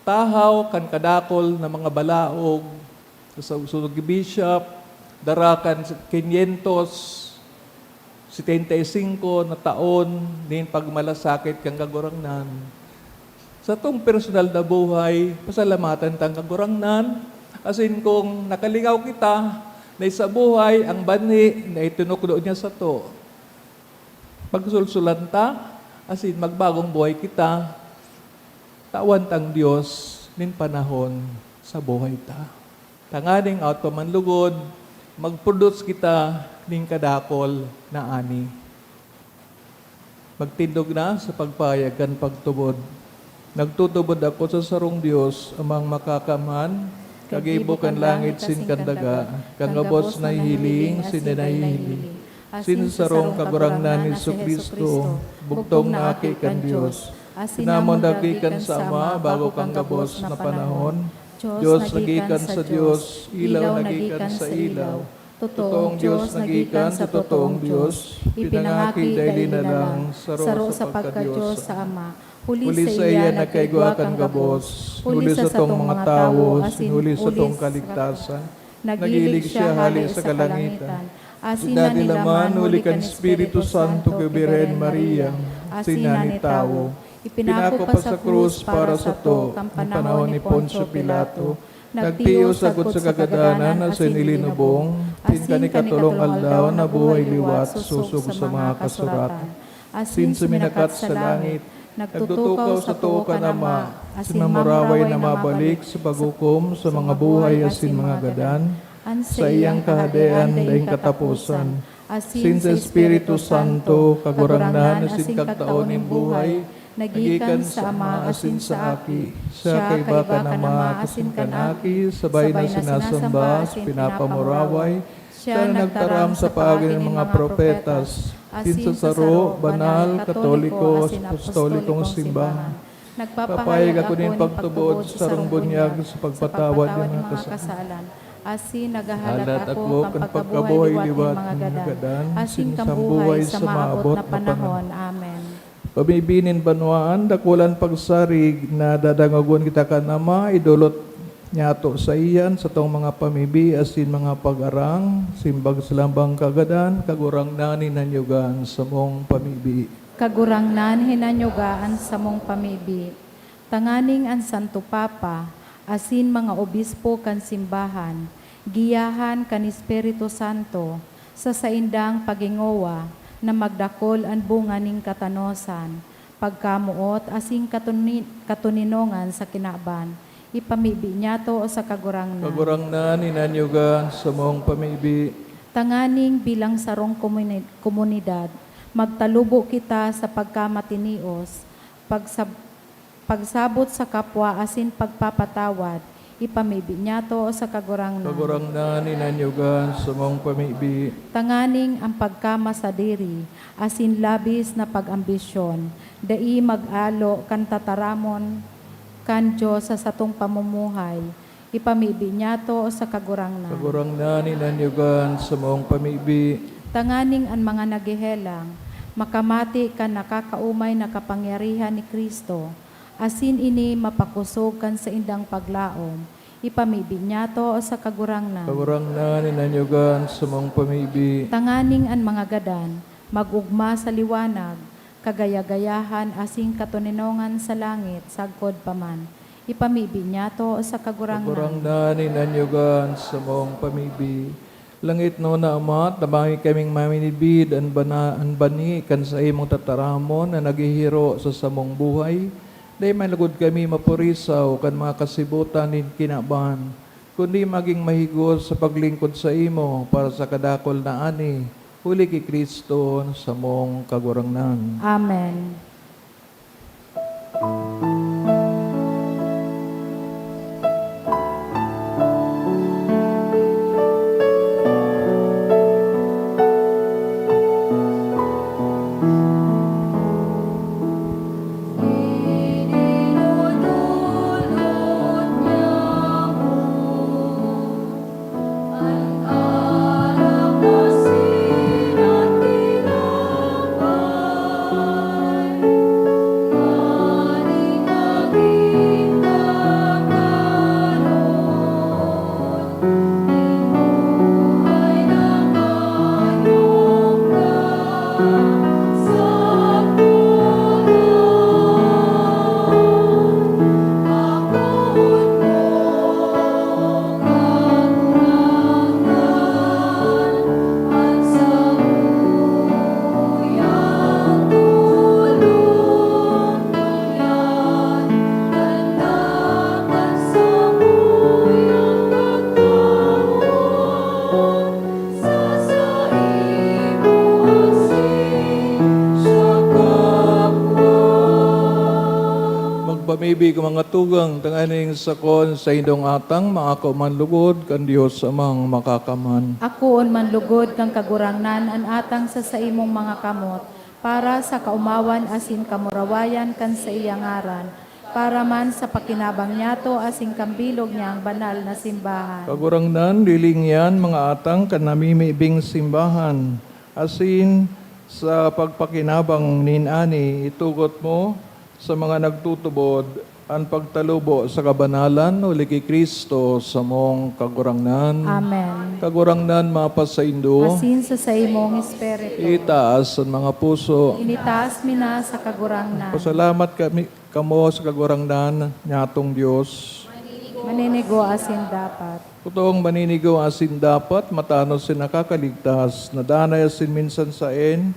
tahaw kan kadakol ng mga balaog, sa usog bishop, darakan sa 575 na taon din pagmalasakit kang kagurangnan. Sa tong personal na buhay, pasalamatan tang kagurangnan, asin kung nakaligaw kita, na sa buhay, ang bani na itinukdo niya sa to. Pagsulsulan ta, asin magbagong buhay kita, tawan tang Diyos nin panahon sa buhay ta. Tanganing auto manlugod, mag-produce kita ning kadakol na ani. Magtindog na sa pagpayagan pagtubod. Nagtutubod ako sa sarong Dios amang makakaman, kagibo kan langit sin kandaga, kangabos na hiling sin nahihiling. Sin sarong kagurangnan ni Kristo, bugtong na aki kan Dios. Sinamon dagikan sa Ama bago kang gabos na panahon. Diyos nagikan sa Diyos, ilaw nagikan sa ilaw. Totoong Diyos nagikan sa totoong Diyos. Ipinangaki dahil na lang, saro sa pagka-Diyos sa Ama. Huli sa iya nagkaigwa kang gabos. Huli sa tong mga tao, huli sa tong kaligtasan. Nagilig siya hali sa kalangitan. Sina nilaman, huli kan Espiritu Santo kay Birhen Maria, sina ni tao. Ipinako pa sa krus para sa to, ang panahon ni Poncio Pilato. Nagtiyo sagot sa kagadanan na sinilinubong, tinka ni katulong aldaw na buhay liwat, susug sa mga kasuratan. Asin suminakat sa langit, nagtutukaw sa tuo ka nama, asin mamuraway na mabalik sa paghukom sa mga buhay asin mga gadan, sa iyang kahadean daing katapusan. Asin sa Espiritu Santo, kagurangnan asin kagtaonin buhay, nagikan sa Ama asin sa Aki, siya kay baka nama asin kan Aki, sabay na sinasamba, pinapamuraway, siya nagtaram sa pagin ng mga propetas, asin sa saro, banal, katoliko, apostolikong simbahan. Papayag ako din pagtubod sa sarong bunyag sa pagpatawad ng mga kasalan. Asin nagahalat ako kan kang pagkabuhay liwat ng mga gadan. gadan, Asin kang buhay sa maabot na panahon. Amen. Pamibinin banwaan, dakulan pagsarig na dadangagon kita ka nama, idulot nyato sa iyan sa tong mga pamibi, asin mga pag-arang, simbag salambang kagadan, kagurang nani nanyugan sa mong pamibi. Kagurang nan hinanyugaan sa mong pamibi. Tanganing ang Santo Papa, asin mga obispo kan simbahan, giyahan kan Espiritu Santo, sa saindang pagingowa, na magdakol ang bunga ning katanosan, pagkamuot asing katuninongan sa kinaban, ipamibi niya to sa kagurangnan. Kagurangnan inanyugan sa mong pamibi. Tanganing bilang sarong komunidad, magtalubo kita sa pagkamatinios, pagsabot sa kapwa asin pagpapatawad, ipamibi niya to sa kagurangnan. Kagurangnan inanyugan sa mong pamibi. Tanganing ang pagkamasadiri, asin labis na pag-ambisyon, dai mag-alo kan tataramon, kan Diyos sa satong pamumuhay, ipamibi niya to sa kagurangnan. Kagurangnan inanyugan sa mong pamibi. Tanganing ang mga nagihelang, makamati kan nakakaumay na kapangyarihan ni Kristo, asin ini mapakusog kan sa indang paglaom, ipamibi niya to sa kagurangnan. Kagurangnan inanyugan sa mong pamibi. Tanganing ang mga gadan, magugma sa liwanag, kagayagayahan asing katuninongan sa langit, sagkod paman, ipamibi niya to sa kagurangnan. Kagurangnan inanyugan sa mong pamibi. Langit no na amat, nabangi kaming maminibid, an bani kan sa imong tataramon na naghihiro sa samong buhay. Dahil malagod kami mapurisaw kan mga kasibutan ni kinaban, kundi maging mahigos sa paglingkod sa imo para sa kadakol na ani, huli ki Kristo sa mong kagurangnan. Amen. pamibig mga tugang, tanganing sakon sa indong atang, mga kaumanlugod, kan Diyos amang makakaman. Akoon man lugod kang kagurangnan an atang sa imong mga kamot, para sa kaumawan asin kamurawayan kan sa iyang ngaran, para man sa pakinabang niyato asin kambilog niyang banal na simbahan. Kagurangnan, liling yan, mga atang, kan namimibing simbahan. Asin, sa pagpakinabang ninani, itugot mo sa mga nagtutubod ang pagtalubo sa kabanalan uli kay Kristo sa mong kagurangnan. Amen. Kagurangnan mapasaindo, Asin sa imong espiritu. itaas ang mga puso. Initaas mi na sa kagurangnan. Pasalamat kamo sa kagurangnan nyatong Diyos. Maninigo asin dapat. Totoong maninigaw asin dapat, matanos sin nakakaligtas, nadanay asin minsan saen.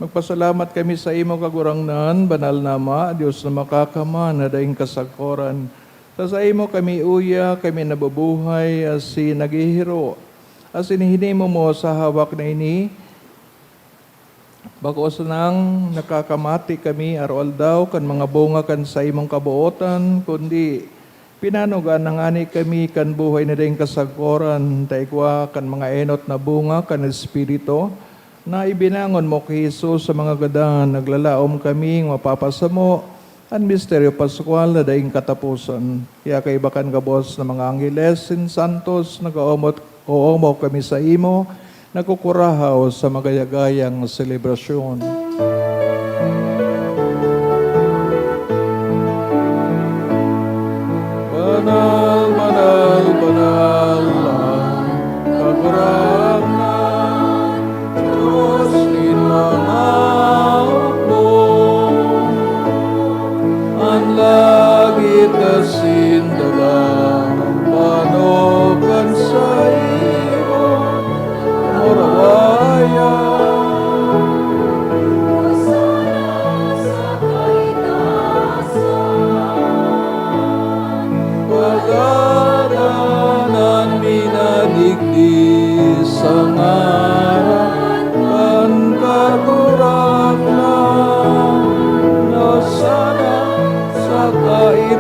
Magpasalamat kami sa imo kagurangnan, banal na Ama, Diyos na makakaman, na daing kasakoran. Sa imo kami uya, kami nabubuhay, asin nagihiro. Asin hinimo mo sa hawak na ini, bakos nang nakakamati kami arwal daw kan mga bunga kan sa imong kabuotan, kundi pinanugan ng ani kami kan buhay na daing kasakoran, taikwa kan mga enot na bunga kan Espiritu, na ibinangon mo kay Jesus sa mga gadan, naglalaom kami, mapapasamo, ang misteryo Pascual na daing katapusan. Kaya kaibakan kabos ng mga angeles, sin santos, nag-oomo kami sa imo, nagkukurahaw sa magayagayang selebrasyon. Banal, banal, banal ang kagurangnan, Diyos in mga hukbo, ang langit na sindagang panokan sa iyo, murawayan. Pagdadanan minadigdi sa ngaran kan kagurangnan, na sana sa kaitaasan.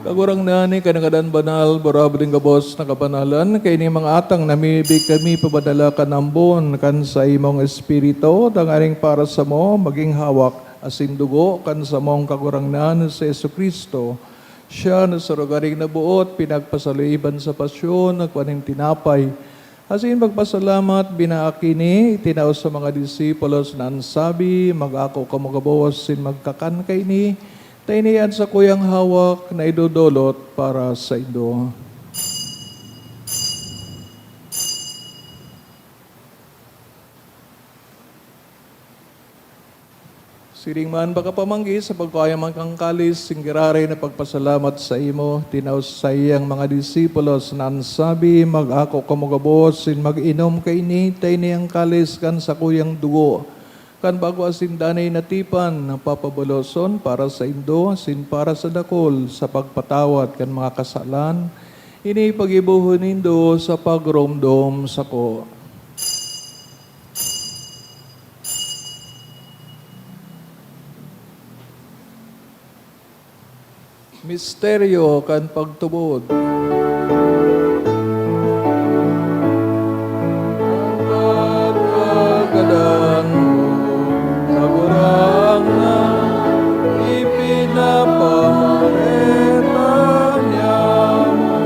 Kagurangnan ni kanagadan banal, borab din kabos na kapanalan, kay ni mga atang namibig kami pabadala kanambon kan sa imong espiritu, tangaring para sa mo, maging hawak asin dugo kan sa mong kagurangnan sa Jesucristo. Siya na sa rugaring nabuot, pinagpasaluiban sa pasyon, nagpaning tinapay. Asin magpasalamat, binaakini, tinaos sa mga disipulos na ansabi, mag-ako kamugabos, sin magkakan kay ni, tainian sa kuyang hawak na idudulot para sa indo. Siring man baka pamanggi sa pagkayaman kang kalis, singgiraray na pagpasalamat sa imo, tinaos sa iyang mga disipulos na ansabi, mag-ako kamugabos, sin mag-inom kay ni, tay niyang kalis kan sa kuyang dugo. Kan bago asin danay natipan, ng papabuloson para sa indo, sin para sa dakol, sa pagpatawad kan mga kasalan, ini pag-ibuhon nindo sa pagromdom sa ko. Misteryo kan pagtubod. Ang pagkagadan mo, kagurangnan, ipinapamareta niya mo.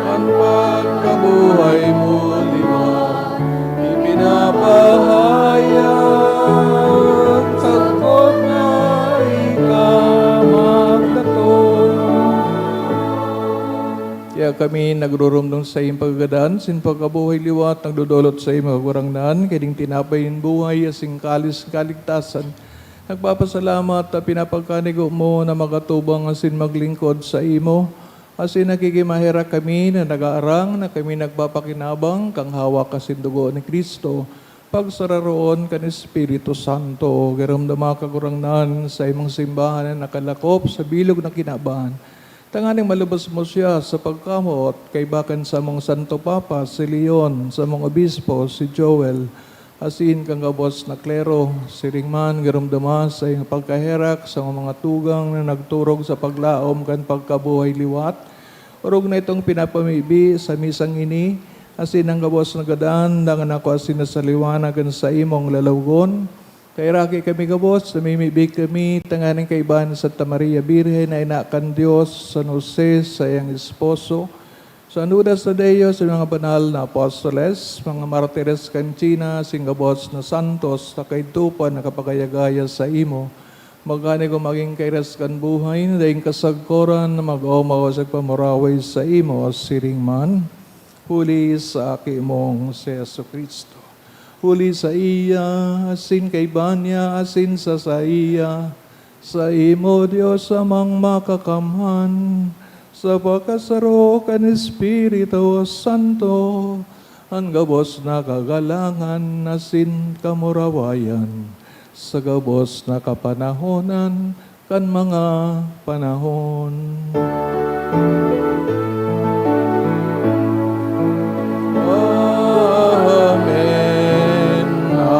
Ang pagkabuhay mo, lima, ipinapahayag, takot na kaya kami nagrurumdong sa iyong paggadaan, sin pagkabuhay liwat, nagdudulot sa iyong kagurangnan, kaya ding tinapayin buhay, asing kalis kaligtasan. Nagpapasalamat at pinapagkanigo mo na makatubang asin maglingkod sa imo. Asin nakikimahira kami na nag-aarang, na kami nagpapakinabang, kang hawak asin dugo ni Kristo. Pagsararoon kan Espiritu Santo, garamdama kagurangnan sa imong simbahan na nakalakop sa bilog na kinabahan. Tanganing malubos mo siya sa pagkamot kay bakan sa mong Santo Papa, si Leon, sa mong obispo, si Joel, asin kang gabos na klero, siringman, garumdama sa iyong pagkaherak sa mga tugang na nagturog sa paglaom kan pagkabuhay liwat. Urog na itong pinapamibi sa misang ini, asin ang gabos na gadan, dangan ako asin na sa liwanagan sa imong lalawgon. Kay raki kami gabos, namimibig kami, tanganing kaibahan sa Santa Maria Birhen na inakan Diyos, San Jose, sa iyang esposo. Sa anudas na Deo, sa mga banal na apostoles, mga martires kancina, singgabos na santos, na kay tupan na kapagayagaya sa imo, magkani ko maging kairas kan buhay, na daing kasagkoran na mag-omaw sa pamuraway sa imo, siring man, huli sa aki mong si Yesu Kristo. Huli sa iya, asin kay Banya, asin sa iya, sa imo Diyos amang makakamhan, sa pagkasaro kan Espiritu Santo, ang gabos na kagalangan, asin kamurawayan, sa gabos na kapanahonan, kan mga panahon. Amen. Amen.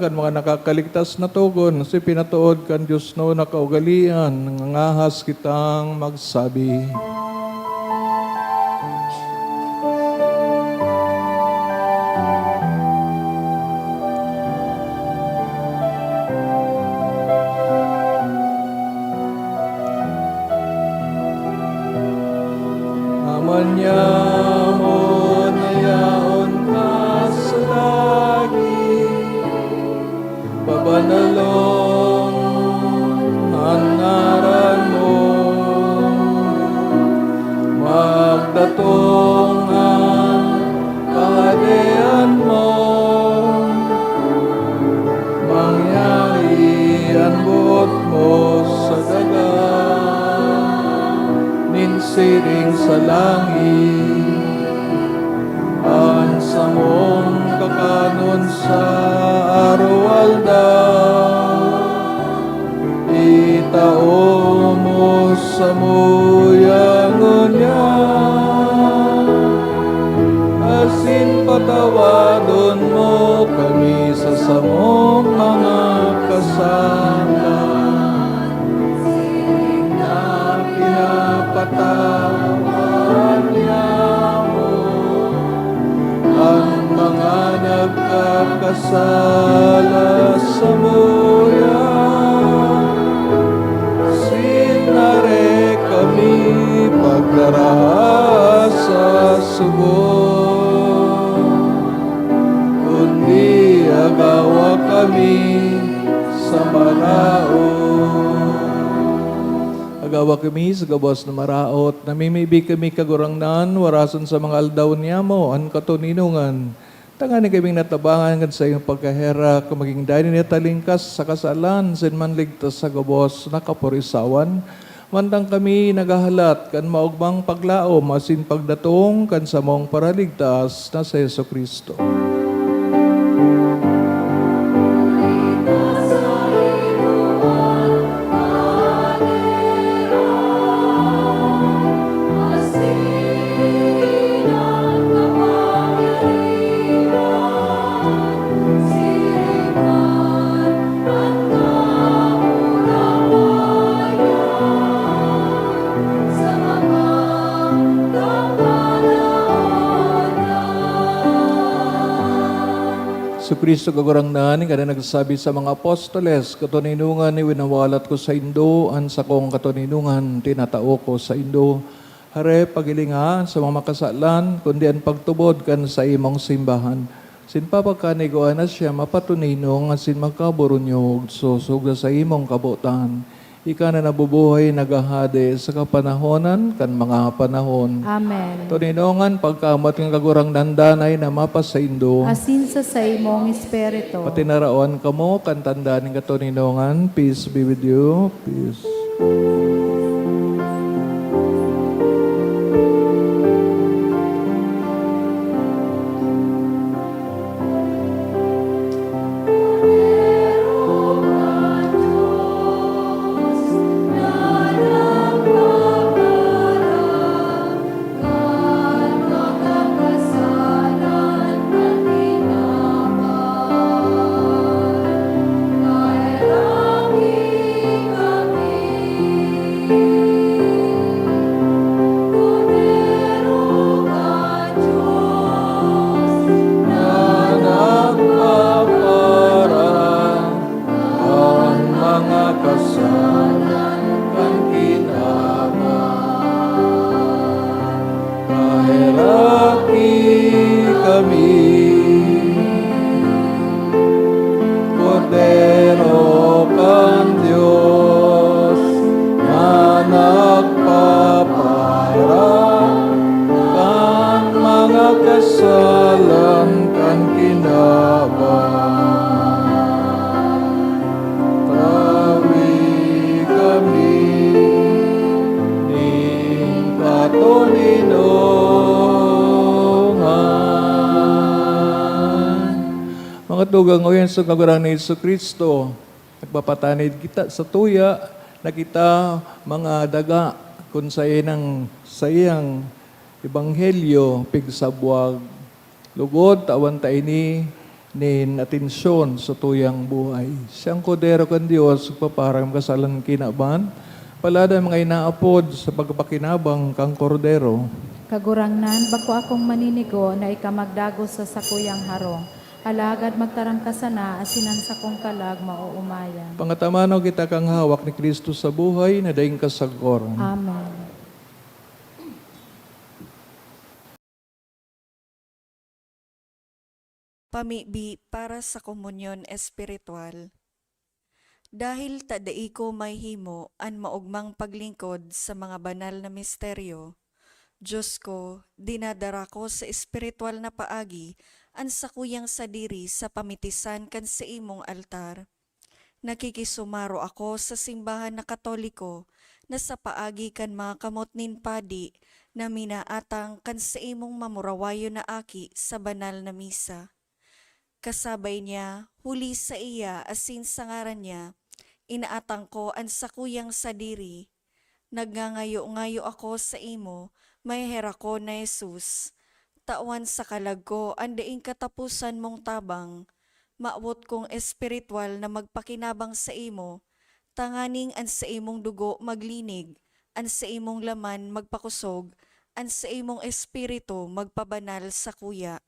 Kan mga nakakaligtas na tugon, si pinatuod kan Diyos no nakaugalian, nangangahas kitang magsabi. Aman niya mo nayaon ka sa langit, pabanalong ang ngaran mo, magdatong ang kaharian mo, mangyari ang buot mo sa dagat, ninsiring sa langit, ang samong kakanon sa arualda, itao mo sa muyangon niya, asin patawadon mo kami sa samong mga kasama, na pinapatawad niya mo ang mga nagkakasala sa muya. Sinare kami pagdarahas sa sugo, kundi agawa kami sa maraot. Agawa kami sa gabos na maraot, namimibig kami kagurangnan, warason sa mga aldaw niya mo, ang katuninungan. Tanganin kaming natabangan kan sa iyong pagkahera, kumaging dahil niya talingkas sa kasalan, sinman ligtas sa gabos na kapurisawan. Mantang kami nagahalat, kan maugbang paglaom, asin pagdatong, kan sa mong paraligtas na sa Yesu Kristo. So Kristo kagurangnan, kada nagsasabi sa mga apostoles, katuninungan ni winawalat ko sa Indo, an sa kong katuninungan, tinatao ko sa Indo. Hare, pagilinga sa mga makasalan, kundi ang pagtubod kan sa imong simbahan. Sin papagkaniguan na siya mapatuninong, sin magkaburunyog, susug sa imong kabutan. Ika na nabubuhay nagahade sa kapanahonan kan mga panahon. Amen. Tuninongan pagkamat ng kagurang dandanay na mapas sa Indo. Asin sa imong espiritu. Pati naraon kamo kan tanda ng katuninongan. Peace be with you. Peace. kami. Cordero kan Diyos na nagpapara kan mga kasalan kan kinabang. Tawi kami ning katuninongan. Mga tugang ngayon sa kagurang ni Hesus Kristo, nagpapatanid kita sa tuya na kita mga daga kung sa iyang ebanghelyo pigsabuag. Lugod tawan ta ini nin atensyon sa tuyang buhay. Siyang kodero kan Dios paparang kasalan kinaban. Palada mga inaapod sa pagpakinabang kang kordero. Kagurangnan, bako akong maninigo na ikamagdagos sa sakuyang harong. Alagad magtarang ka sana, asinan sa kong kalag mauumayan. Pangatamano kita kang hawak ni Kristo sa buhay na daing kasagoran. Amen. Pamibi para sa komunyon espiritual. Dahil tadai ko may himo an maugmang paglingkod sa mga banal na misteryo, Diyos ko, dinadara ko sa espiritual na paagi an sakuyang sadiri sa pamitisan kan sa imong altar. Nakikisumaro ako sa simbahan na Katoliko na sa paagi kan mga kamot nin padi na minaatang kan sa imong mamurawayo na aki sa banal na misa. Kasabay niya, huli sa iya asin sa ngaran niya, inaatang ko ang sakuyang sadiri. Nagngangayo-ngayo ako sa imo, may hera ko na Jesus. Tawan sa kalag ko, andaing katapusan mong tabang. Maawot kong espiritual na magpakinabang sa imo, tanganing an sa imong dugo maglinig, an sa imong laman magpakusog, an sa imong espiritu magpabanal sa kuya.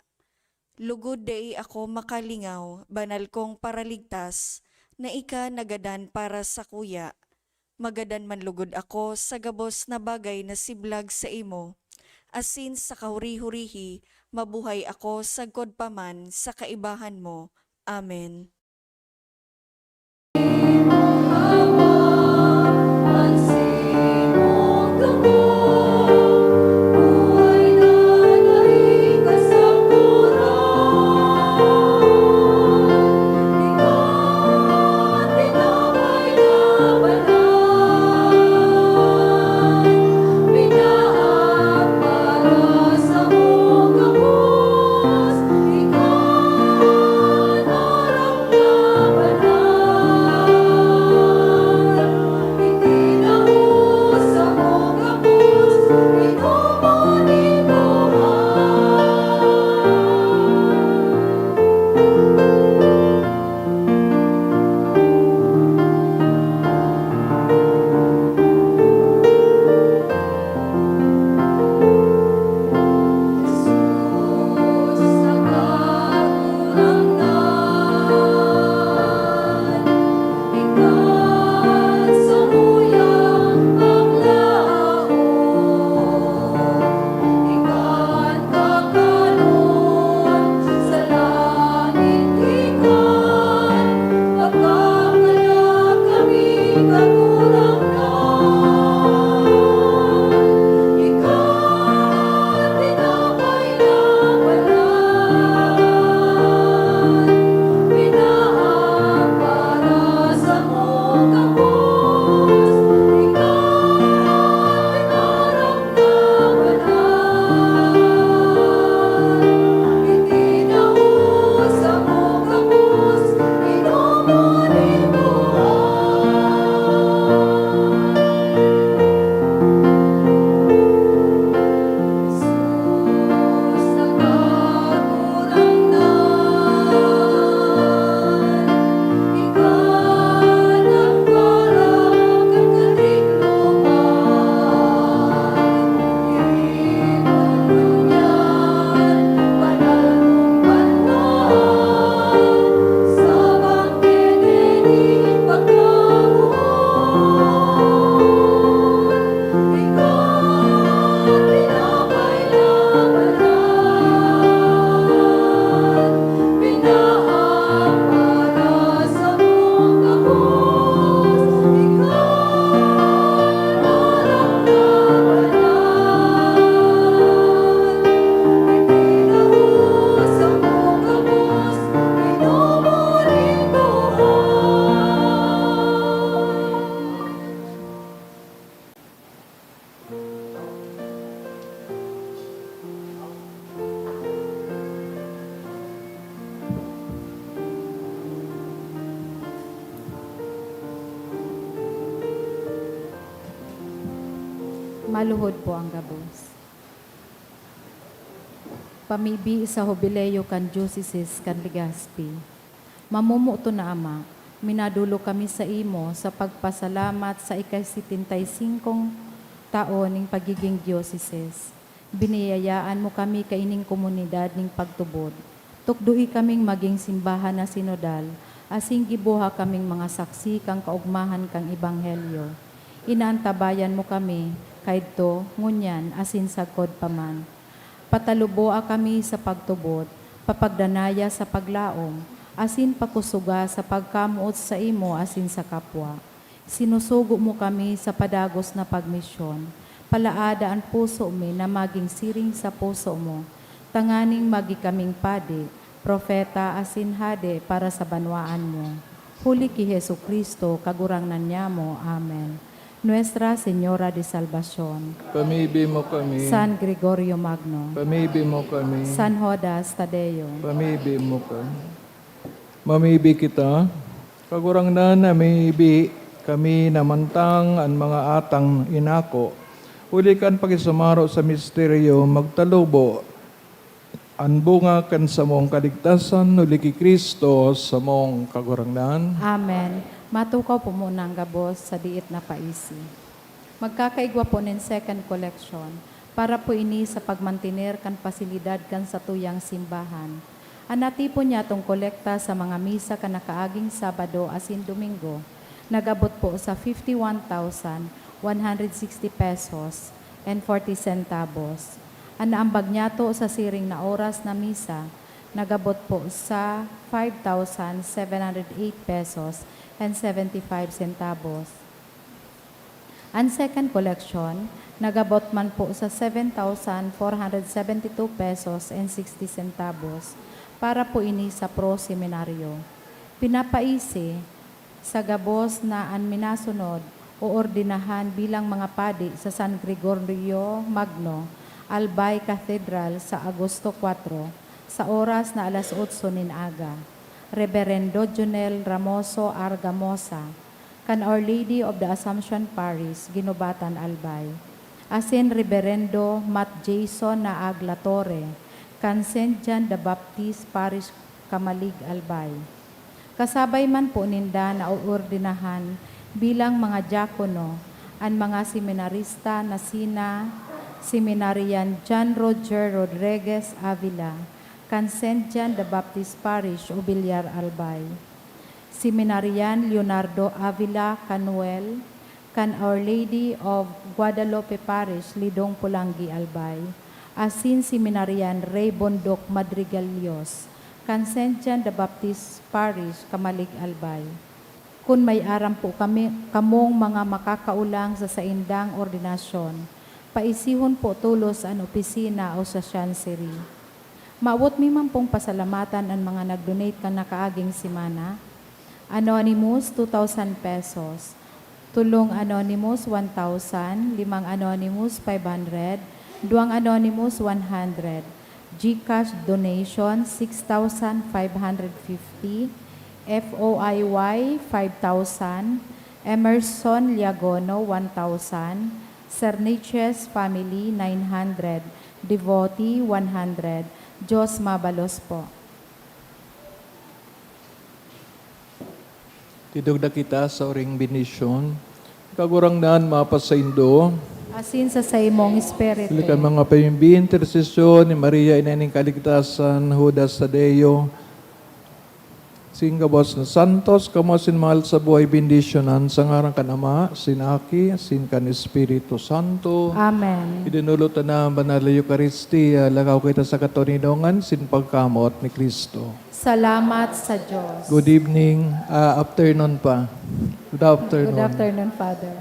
Lugod dai ako makalingaw, banal kong paraligtas, na ika nagadan para sa kuya. Magadan man lugod ako sa gabos na bagay na siblag sa imo. Asin sa kahuri-hurihi, mabuhay ako sagkod paman sa kaibahan mo. Amen. Maluhod po ang gabos. Pamibi sa Jubileo kan Diocese kan Legazpi. Mamumuto na Ama, minadulo kami sa imo sa pagpasalamat sa ika-75 taon ng pagiging Diocese. Biniyayaan mo kami kaining komunidad ning pagtubod. Tukdui kaming maging simbahan na sinodal, asing gibuha kaming mga saksi kang kaugmahan kang ebanghelyo. Inaantabayan mo kami, kaidto, ngunyan, asin sagkod paman. Pataluboa kami sa pagtubod, papagdanaya sa paglaom, asin pakusuga sa pagkamuot sa imo asin sa kapwa. Sinusugo mo kami sa padagos na pagmisyon. Palaada ang puso mi na maging siring sa puso mo. Tanganing magi kaming padi, propeta asin hade para sa banwaan mo. Huli ki Hesu Kristo, kagurangnan niya mo. Amen. Nuestra Señora de Salvación, Pamibi mo kami. San Gregorio Magno, Pamibi mo kami. San Judas Tadeo, Pamibi mo kami. Mamibi kita. Kagurangnan na mamibi kami namantang ang mga atang inako. Ulikan pagisumaro sa misteryo, magtalubo. Ang bunga kan sa mong kaligtasan, uli ki Kristo sa mong kagurangnan. Amen. Matukaw po muna ang gabos sa diit na paisi. Magkakaigwa po nin second collection para po ini sa pagmantiner kan pasilidad kan sa tuyang simbahan. Anati po niya tong kolekta sa mga misa kan nakaaging Sabado asin Domingo. Nagabot po sa 51,160 pesos and 40 centavos. Anaambag niya to sa siring na oras na misa, nagabot po sa 5,708 pesos and 75 centavos. Ang second collection, nagabot man po sa 7,472 pesos and 60 centavos para po ini sa pro seminaryo. Pinapaisi sa gabos na ang minasunod o ordinahan bilang mga padi sa San Gregorio Magno, Albay Cathedral sa Agosto 4 sa oras na alas 8 nin aga. Reverendo Junel Ramoso Argamosa, kan Our Lady of the Assumption Parish, Ginubatan, Albay. Asin Reverendo Matt Jason na Aglatore, kan St. John the Baptist Parish, Kamalig, Albay. Kasabay man po ninda na uordinahan bilang mga diakono ang mga seminarista na sina Seminarian John Roger Rodriguez Avila, kan St. John the Baptist Parish, Ubilyar, Albay. Seminarian Leonardo Avila Canuel, kan Our Lady of Guadalupe Parish, Lidong, Pulangi, Albay. Asin Seminarian Ray Bondok Madrigalios, kan St. John the Baptist Parish, Kamalig, Albay. Kung may aram po kamong mga makakaulang sa saindang ordinasyon, paisihon po tulos ang opisina o sa chancery. Maawot mi man pong pasalamatan ang mga nag-donate kan nakaaging simana. Anonymous, 2,000 pesos. Tulong Anonymous, 1,000. Limang Anonymous, 500. Duang Anonymous, 100. GCash donation, 6,550. FOIY, 5,000. Emerson Liagono, 1,000. Cerniches Family, 900. Devotee, 100. Diyos mabalos po. Tidugda kita sa oring benisyon. Kagurangnan mapasaindo. Asin sa imong espiritu. Silikan mga payimbi, intersesyon ni Maria Inaning Kaligtasan, Judas Tadeo, Singabos na Santos, kamo sin mahal sa buhay bendisyonan sa ngarang kan Ama, sinaki, sin kan Espiritu Santo. Amen. Idinulot na banal na Eucharistia, lagaw kita sa katuninongan, sin pagkamot ni Kristo. Salamat sa Diyos. Good evening, afternoon pa. Good afternoon. Good afternoon, Father.